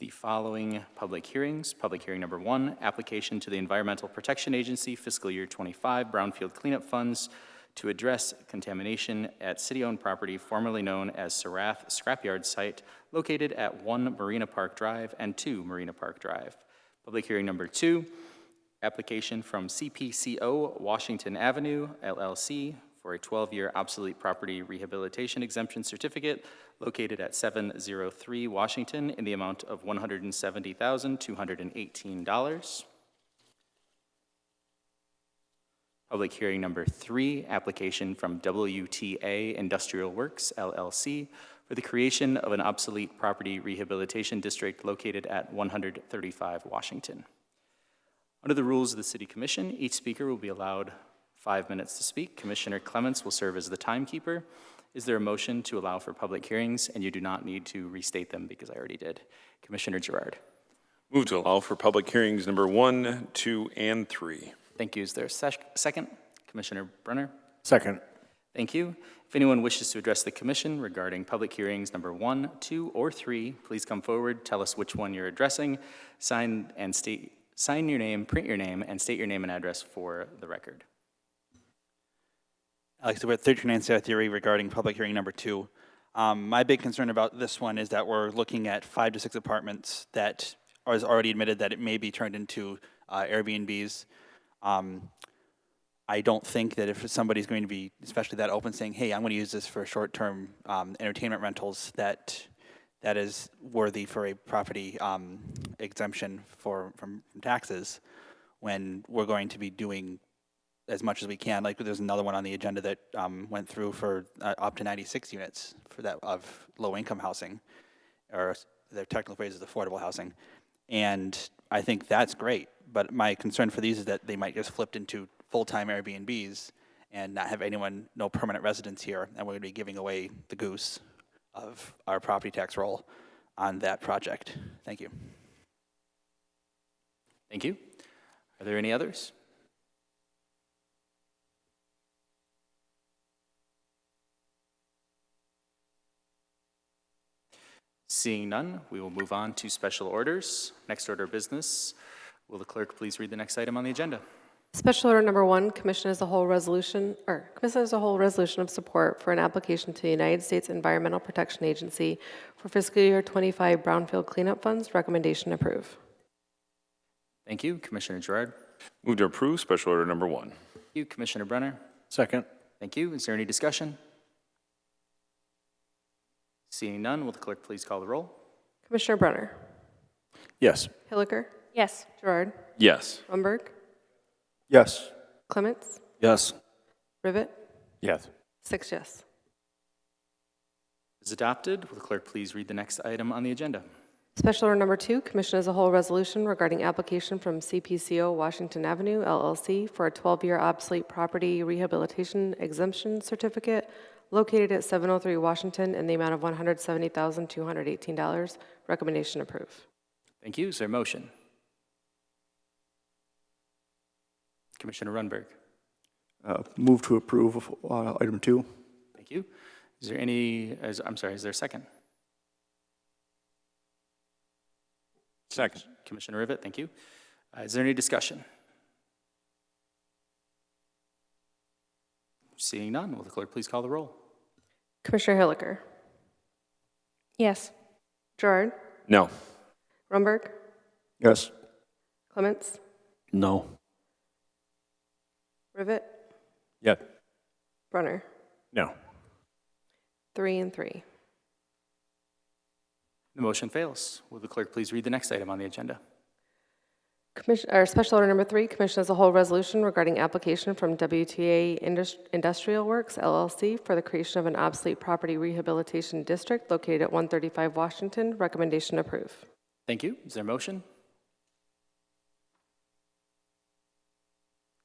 the following public hearings. Public hearing number 1, application to the Environmental Protection Agency fiscal year 25 brownfield cleanup funds to address contamination at city-owned property formerly known as Sarath Scrapyard Site located at 1 Marina Park Drive and 2 Marina Park Drive. Public hearing number 2, application from CPCO Washington Avenue, LLC, for a 12-year obsolete property rehabilitation exemption certificate located at 703 Washington in the amount of $170,218. Public hearing number 3, application from WTA Industrial Works, LLC, for the creation of an obsolete property rehabilitation district located at 135 Washington. Under the rules of the City Commission, each speaker will be allowed 5 minutes to speak. Commissioner Clements will serve as the timekeeper. Is there a motion to allow for public hearings? And you do not need to restate them because I already did. Commissioner Gerard. Move to allow for public hearings number 1, 2, and 3. Thank you. Is there a second? Commissioner Brunner. Second. Thank you. If anyone wishes to address the commission regarding public hearings number 1, 2, or 3, please come forward, tell us which one you're addressing, sign your name, print your name, and state your name and address for the record. Alex DeWitt, 1309 South Erie, regarding public hearing number 2. My big concern about this one is that we're looking at 5 to 6 apartments that is already admitted that it may be turned into Airbnbs. I don't think that if somebody's going to be, especially that open, saying, hey, I'm going to use this for short-term entertainment rentals, that is worthy for a property exemption from taxes, when we're going to be doing as much as we can. Like there's another one on the agenda that went through for up to 96 units for that of low-income housing, or their technical phrase is affordable housing. And I think that's great, but my concern for these is that they might just flip into full-time Airbnbs and not have anyone, no permanent residence here, and we're going to be giving away the goose of our property tax roll on that project. Thank you. Thank you. Are there any others? Seeing none, we will move on to special orders. Next order of business. Will the clerk please read the next item on the agenda? Special order number 1, Commission as a whole resolution of support for an application to the United States Environmental Protection Agency for fiscal year 25 brownfield cleanup funds. Recommendation approve. Thank you. Commissioner Gerard. Move to approve special order number 1. Thank you. Commissioner Brenner. Second. Thank you. Is there any discussion? Seeing none, will the clerk please call the roll? Commissioner Brenner. Yes. Hilliker. Yes. Gerard. Yes. Rumberg. Yes. Clements. Yes. Rivet. Yes. 6 yes. Is adopted. Will the clerk please read the next item on the agenda? Special order number 2, Commission as a whole resolution regarding application from CPCO Washington Avenue, LLC, for a 12-year obsolete property rehabilitation exemption certificate located at 703 Washington in the amount of $170,218. Recommendation approved. Thank you. Is there a motion? Commissioner Runberg. Move to approve item 2. Thank you. Is there any, is there a second? Second. Commissioner Rivet, thank you. Is there any discussion? Seeing none, will the clerk please call the roll? Commissioner Hilliker. Yes. Gerard. No. Rumberg. Yes. Clements. No. Rivet. Yes. Brunner. No. 3 and 3. The motion fails. Will the clerk please read the next item on the agenda? Special order number 3, Commission as a whole resolution regarding application from WTA Industrial Works, LLC, for the creation of an obsolete property rehabilitation district located at 135 Washington. Recommendation approved. Thank you. Is there a motion?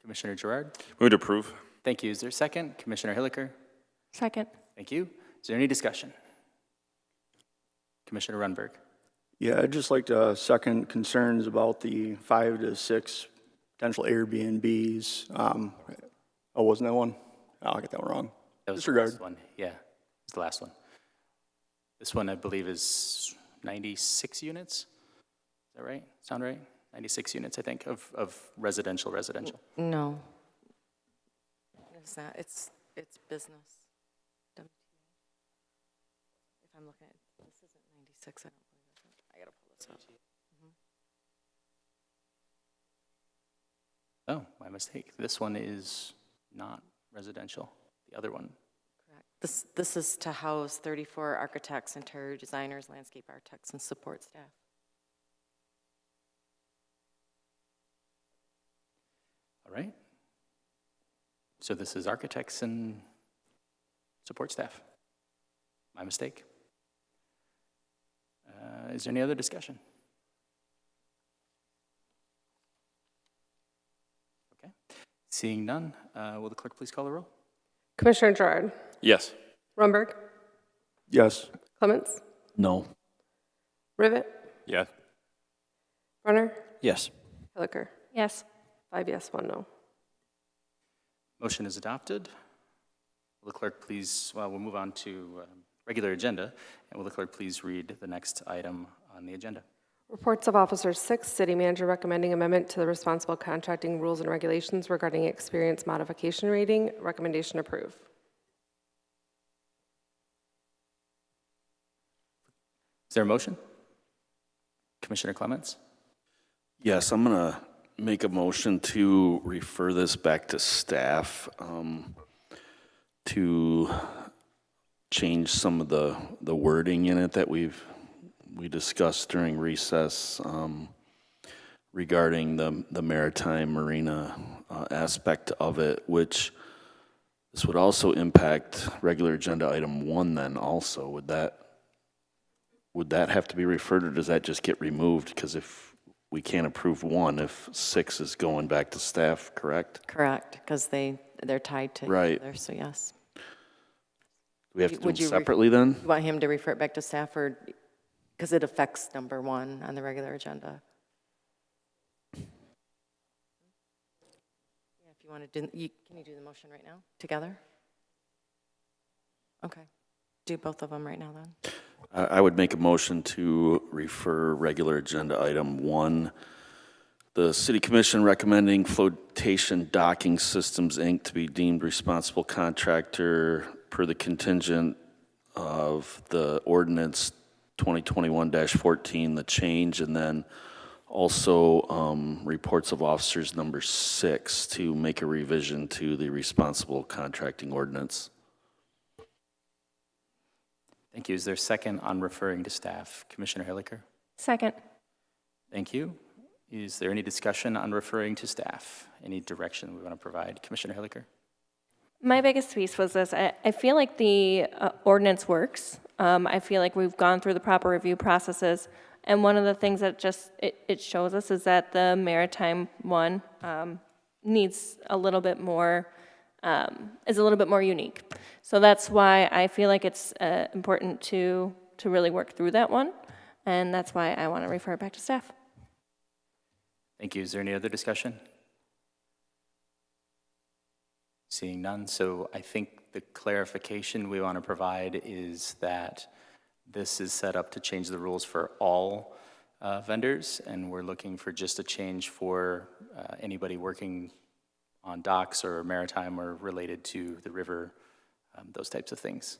Commissioner Gerard. Move to approve. Thank you. Is there a second? Commissioner Hilliker. Second. Thank you. Is there any discussion? Commissioner Runberg. Yeah, I'd just like to second concerns about the 5 to 6 potential Airbnbs. Oh, wasn't that one? Oh, I got that one wrong. That was Disregard. the last one. Yeah, it's the last one. This one, I believe, is 96 units. Is that right? Sound right? 96 units, I think, of residential. No. It's not, it's business. WTA. If I'm looking at, this isn't 96, I don't believe it. I gotta pull this up. Oh, my mistake. This one is not residential. The other one. Correct. This is to house 34 architects, interior designers, landscape architects, and support staff. All right. So this is architects and support staff. My mistake. Is there any other discussion? Okay. Seeing none, will the clerk please call the roll? Commissioner Gerard, Yes. Rumberg, Yes. Clements, No. Rivet, Yes. Brunner, Yes. Hilliker. Yes. 5 yes, 1 no. Motion is adopted. Will the clerk please, well, we'll move on to regular agenda, and will the clerk please read the next item on the agenda? Reports of Officers 6, City Manager recommending amendment to the responsible contracting rules and regulations regarding experience modification rating. Recommendation approved. Is there a motion? Commissioner Clements? Yes, I'm going to make a motion to refer this back to staff to change some of the wording in it that we discussed during recess regarding the maritime marina aspect of it, which this would also impact regular agenda item 1 then also. Would that have to be referred, or does that just get removed? Because if we can't approve 1, if 6 is going back to staff, correct? Correct, because they're tied to Right. each other, so yes. Do we have to do Would them you separately then? You want him to refer it back to staff, or, because it affects number 1 on the regular agenda? Yeah, if you want to do, can you do the motion right now, together? Okay, do both of them right now then. I would make a motion to refer regular agenda item 1, the City Commission recommending Flotation Docking Systems, Inc. to be deemed responsible contractor per the contingent of the ordinance 2021-14, the change, and then also reports of officers number 6 to make a revision to the responsible contracting ordinance. Thank you. Is there a second on referring to staff? Commissioner Hilliker? Second. Thank you. Is there any discussion on referring to staff? Any direction we want to provide? Commissioner Hilliker? My biggest piece was this. I feel like the ordinance works. I feel like we've gone through the proper review processes. And one of the things that just it shows us is that the maritime one needs a little bit more, is a little bit more unique. So that's why I feel like it's important to really work through that one. And that's why I want to refer it back to staff. Thank you. Is there any other discussion? Seeing none, so I think the clarification we want to provide is that this is set up to change the rules for all vendors, and we're looking for just a change for anybody working on docks or maritime or related to the river, those types of things.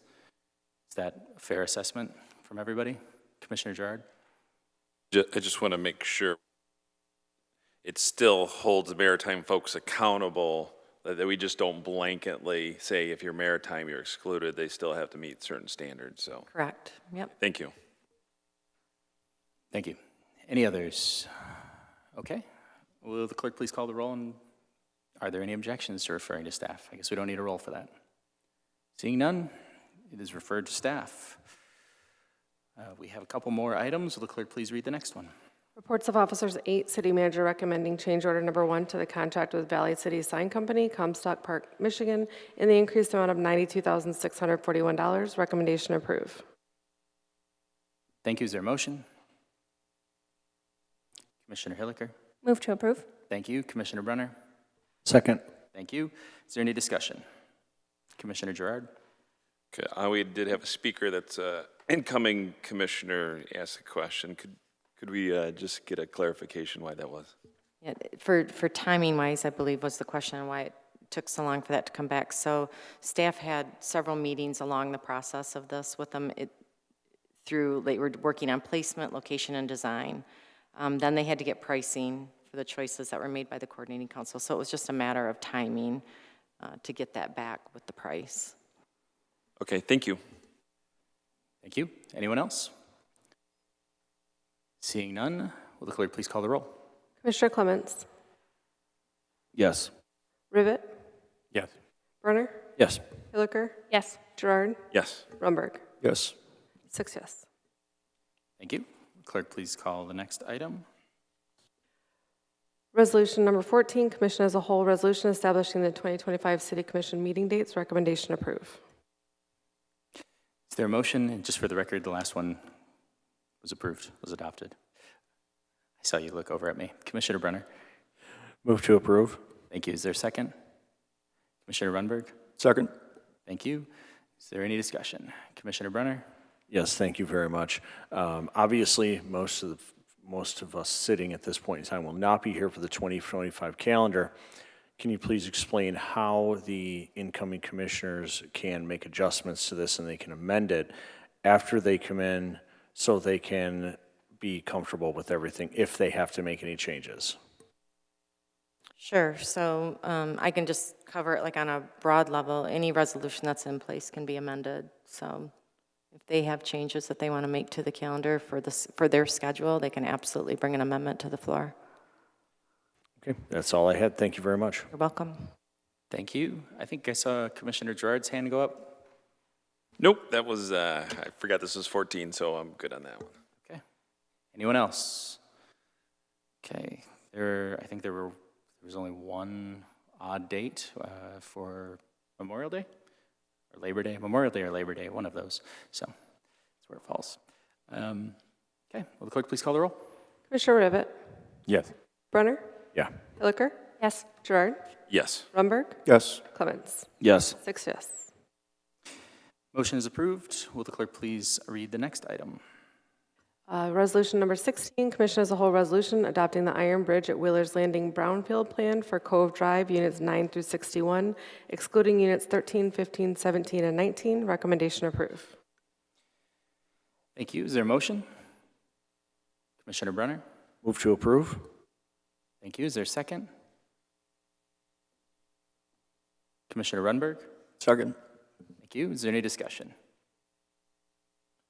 Is that a fair assessment from everybody? Commissioner Gerard? I just want to make sure it still holds maritime folks accountable, that we just don't blanketly say if you're maritime, you're excluded. They still have to meet certain standards, so. Correct, yep. Thank you. Thank you. Any others? Okay. Will the clerk please call the roll, and are there any objections to referring to staff? I guess we don't need a roll for that. Seeing none, it is referred to staff. We have a couple more items. Will the clerk please read the next one? Reports of Officers 8, City Manager recommending change order number 1 to the contract with Valley City Sign Company, Comstock Park, Michigan, in the increased amount of $92,641. Recommendation approved. Thank you. Is there a motion? Commissioner Hilliker? Move to approve. Thank you. Commissioner Brunner? Second. Thank you. Is there any discussion? Commissioner Gerard. Okay, we did have a speaker that's incoming commissioner ask a question. Could we just get a clarification why that was? Yeah, for timing wise, I believe was the question on why it took so long for that to come back. So staff had several meetings along the process of this with them. They were working on placement, location, and design. Then they had to get pricing for the choices that were made by the coordinating council. So it was just a matter of timing to get that back with the price. Okay, thank you. Thank you. Anyone else? Seeing none, will the clerk please call the roll? Commissioner Clements, Yes. Rivet, Yes. Brunner, Yes. Hilliker, Yes. Gerard, Yes. Rumberg. Yes. 6 yes. Thank you. Clerk, please call the next item. Resolution number 14, Commission as a whole, resolution establishing the 2025 City Commission meeting dates, recommendation approve. Is there a motion? And just for the record, the last one was approved, was adopted. I saw you look over at me. Commissioner Brenner. Move to approve. Thank you. Is there a second? Commissioner Runberg. Second. Thank you. Is there any discussion? Commissioner Brenner. Yes, thank you very much. Obviously, most of us sitting at this point in time will not be here for the 2025 calendar. Can you please explain how the incoming commissioners can make adjustments to this and they can amend it after they come in so they can be comfortable with everything if they have to make any changes? Sure. So I can just cover it like on a broad level. Any resolution that's in place can be amended. So if they have changes that they want to make to the calendar for their schedule, they can absolutely bring an amendment to the floor. Okay, that's all I had. Thank you very much. You're welcome. Thank you. I think I saw Commissioner Gerard's hand go up. Nope, that was, I forgot this was 14, so I'm good on that one. Okay. Anyone else? Okay. I think there was only one odd date for Memorial Day or Labor Day. Memorial Day or Labor Day, one of those. So that's where it falls. Okay. Will the clerk please call the roll? Commissioner Rivet, Yes. Brunner, Yeah. Hilliker, Yes. Gerard, Yes. Rumberg, Yes. Clements. Yes. 6 yes. Motion is approved. Will the clerk please read the next item? Resolution number 16, Commission as a whole resolution adopting the Iron Bridge at Wheeler's Landing Brownfield Plan for Cove Drive, Units 9 through 61, excluding Units 13, 15, 17, and 19. Recommendation approve. Thank you. Is there a motion? Commissioner Brenner. Move to approve. Thank you. Is there a second? Commissioner Runberg. Second. Thank you. Is there any discussion?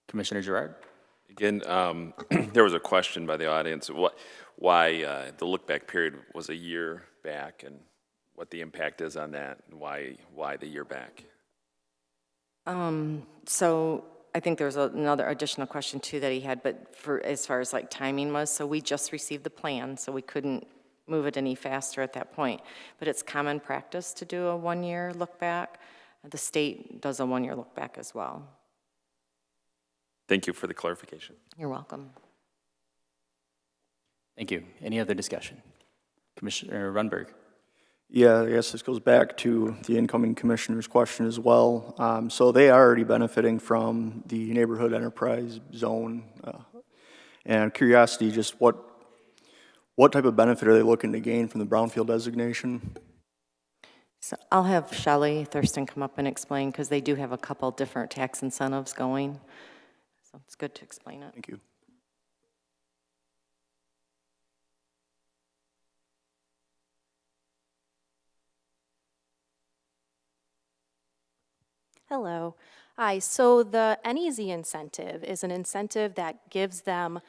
Commissioner Gerard. Again, there was a question by the audience, why the look-back period was a year back and what the impact is on that, and why the year back? So I think there was another additional question too that he had, but for as far as like timing was, so we just received the plan, so we couldn't move it any faster at that point. But it's common practice to do a one-year look back. The state does a one-year look back as well. Thank you for the clarification. You're welcome. Thank you. Any other discussion? Commissioner Runberg. Yeah, I guess this goes back to the incoming commissioner's question as well. So they are already benefiting from the neighborhood enterprise zone. And curiosity, just what type of benefit are they looking to gain from the brownfield designation? So I'll have Shelley Thurston come up and explain because they do have a couple different tax incentives going. So it's good to explain it. Thank you. Hello. Hi. So the NEZ incentive is an incentive that gives them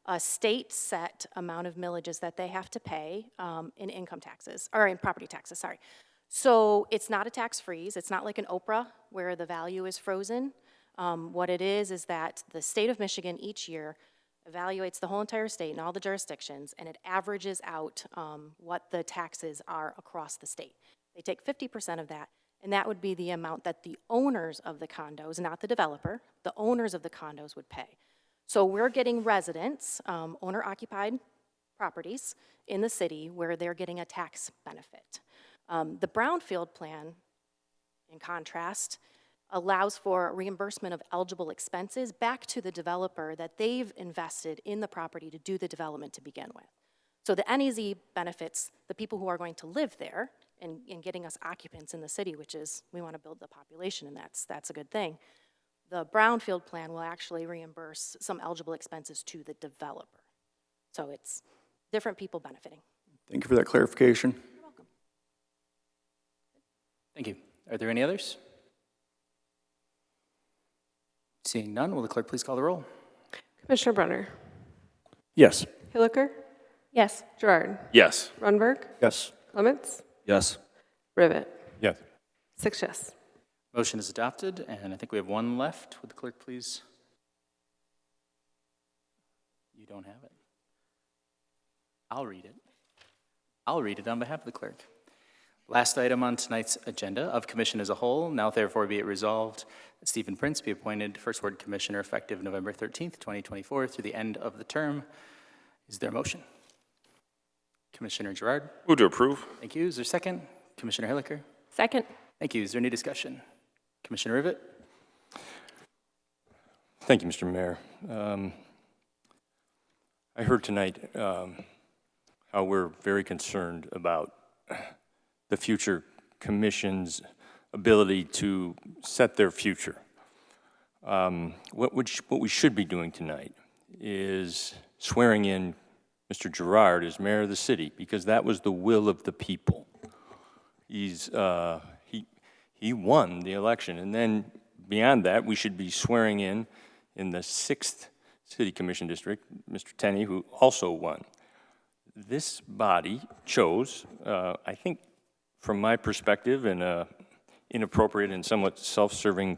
a state set amount of millages that they have to pay in income taxes, or in property taxes, sorry. So it's not a tax freeze. It's not like an Oprah where the value is frozen. What it is that the state of Michigan each year evaluates the whole entire state and all the jurisdictions, and it averages out what the taxes are across the state. They take 50% of that, and that would be the amount that the owners of the condos, not the developer, the owners of the condos would pay. So we're getting residents, owner-occupied properties in the city where they're getting a tax benefit. The brownfield plan in contrast, allows for reimbursement of eligible expenses back to the developer that they've invested in the property to do the development to begin with. So the NEZ benefits the people who are going to live there in getting us occupants in the city, which is, we want to build the population, and that's a good thing. The brownfield plan will actually reimburse some eligible expenses to the developer. So it's different people benefiting. Thank you for that clarification. You're welcome. Thank you. Are there any others? Seeing none, will the clerk please call the roll? Commissioner Brunner, Yes. Hilliker, Yes. Gerard, Yes. Rundberg, Yes. Clements, Yes. Rivet. Yes. 6 yes. Motion is adopted, and I think we have one left. Would the clerk please? You don't have it. I'll read it. I'll read it on behalf of the clerk. Last item on tonight's agenda of commission as a whole. Now therefore be it resolved that Stephen Prince be appointed First Ward Commissioner effective November 13th, 2024 through the end of the term. Is there a motion? Commissioner Gerard. Move to approve. Thank you. Is there a second? Commissioner Hilliker. Second. Thank you. Is there any discussion? Commissioner Rivet. Thank you, Mr. Mayor. I heard tonight how we're very concerned about the future commission's ability to set their future. What we should be doing tonight is swearing in Mr. Gerard as mayor of the city, because that was the will of the people. He won the election, and then beyond that, we should be swearing in the 6th City Commission District, Mr. Tenney, who also won. This body chose, I think, from my perspective, in an inappropriate and somewhat self-serving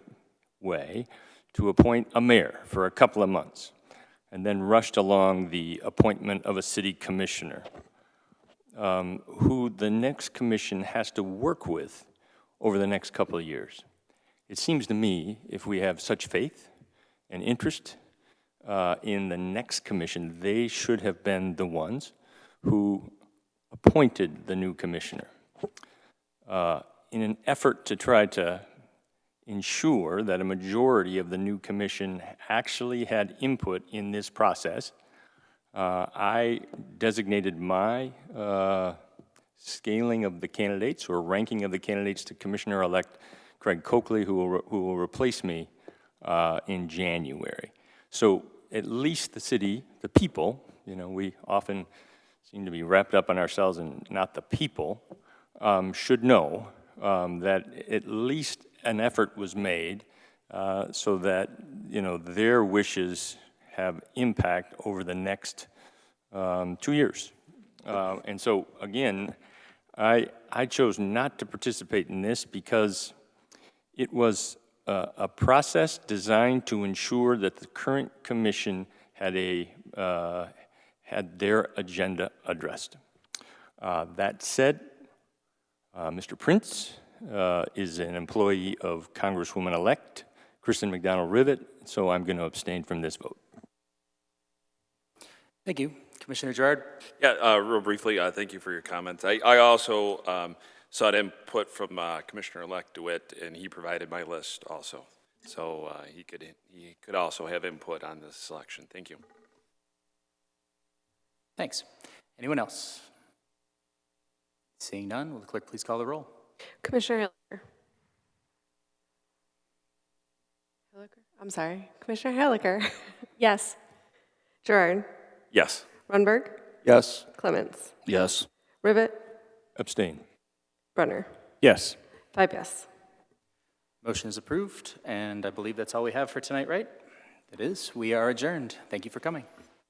way, to appoint a mayor for a couple of months, and then rushed along the appointment of a city commissioner, who the next commission has to work with over the next couple of years. It seems to me, if we have such faith and interest in the next commission, they should have been the ones who appointed the new commissioner. In an effort to try to ensure that a majority of the new commission actually had input in this process, I designated my scaling of the candidates or ranking of the candidates to Commissioner-elect Craig Coakley, who will replace me in January. So at least the city, the people, we often seem to be wrapped up in ourselves and not the people, should know that at least an effort was made so that, their wishes have impact over the next 2 years. And so, again, I chose not to participate in this because it was a process designed to ensure that the current commission had their agenda addressed. That said, Mr. Prince is an employee of Congresswoman-elect Kristen McDonald-Rivet, so I'm going to abstain from this vote. Thank you. Commissioner Gerard. Yeah, real briefly, thank you for your comments. I also sought input from Commissioner-elect DeWitt, and he provided my list also. So he could also have input on this selection. Thank you. Thanks. Anyone else? Seeing none, will the clerk please call the roll? Commissioner Hilliker. I'm sorry. Commissioner Hilliker. Yes. Gerard. Yes. Rundberg. Yes. Clements. Yes. Rivet. Abstain. Brunner. Yes. 5 yes. Motion is approved, and I believe that's all we have for tonight, right? It is. We are adjourned. Thank you for coming.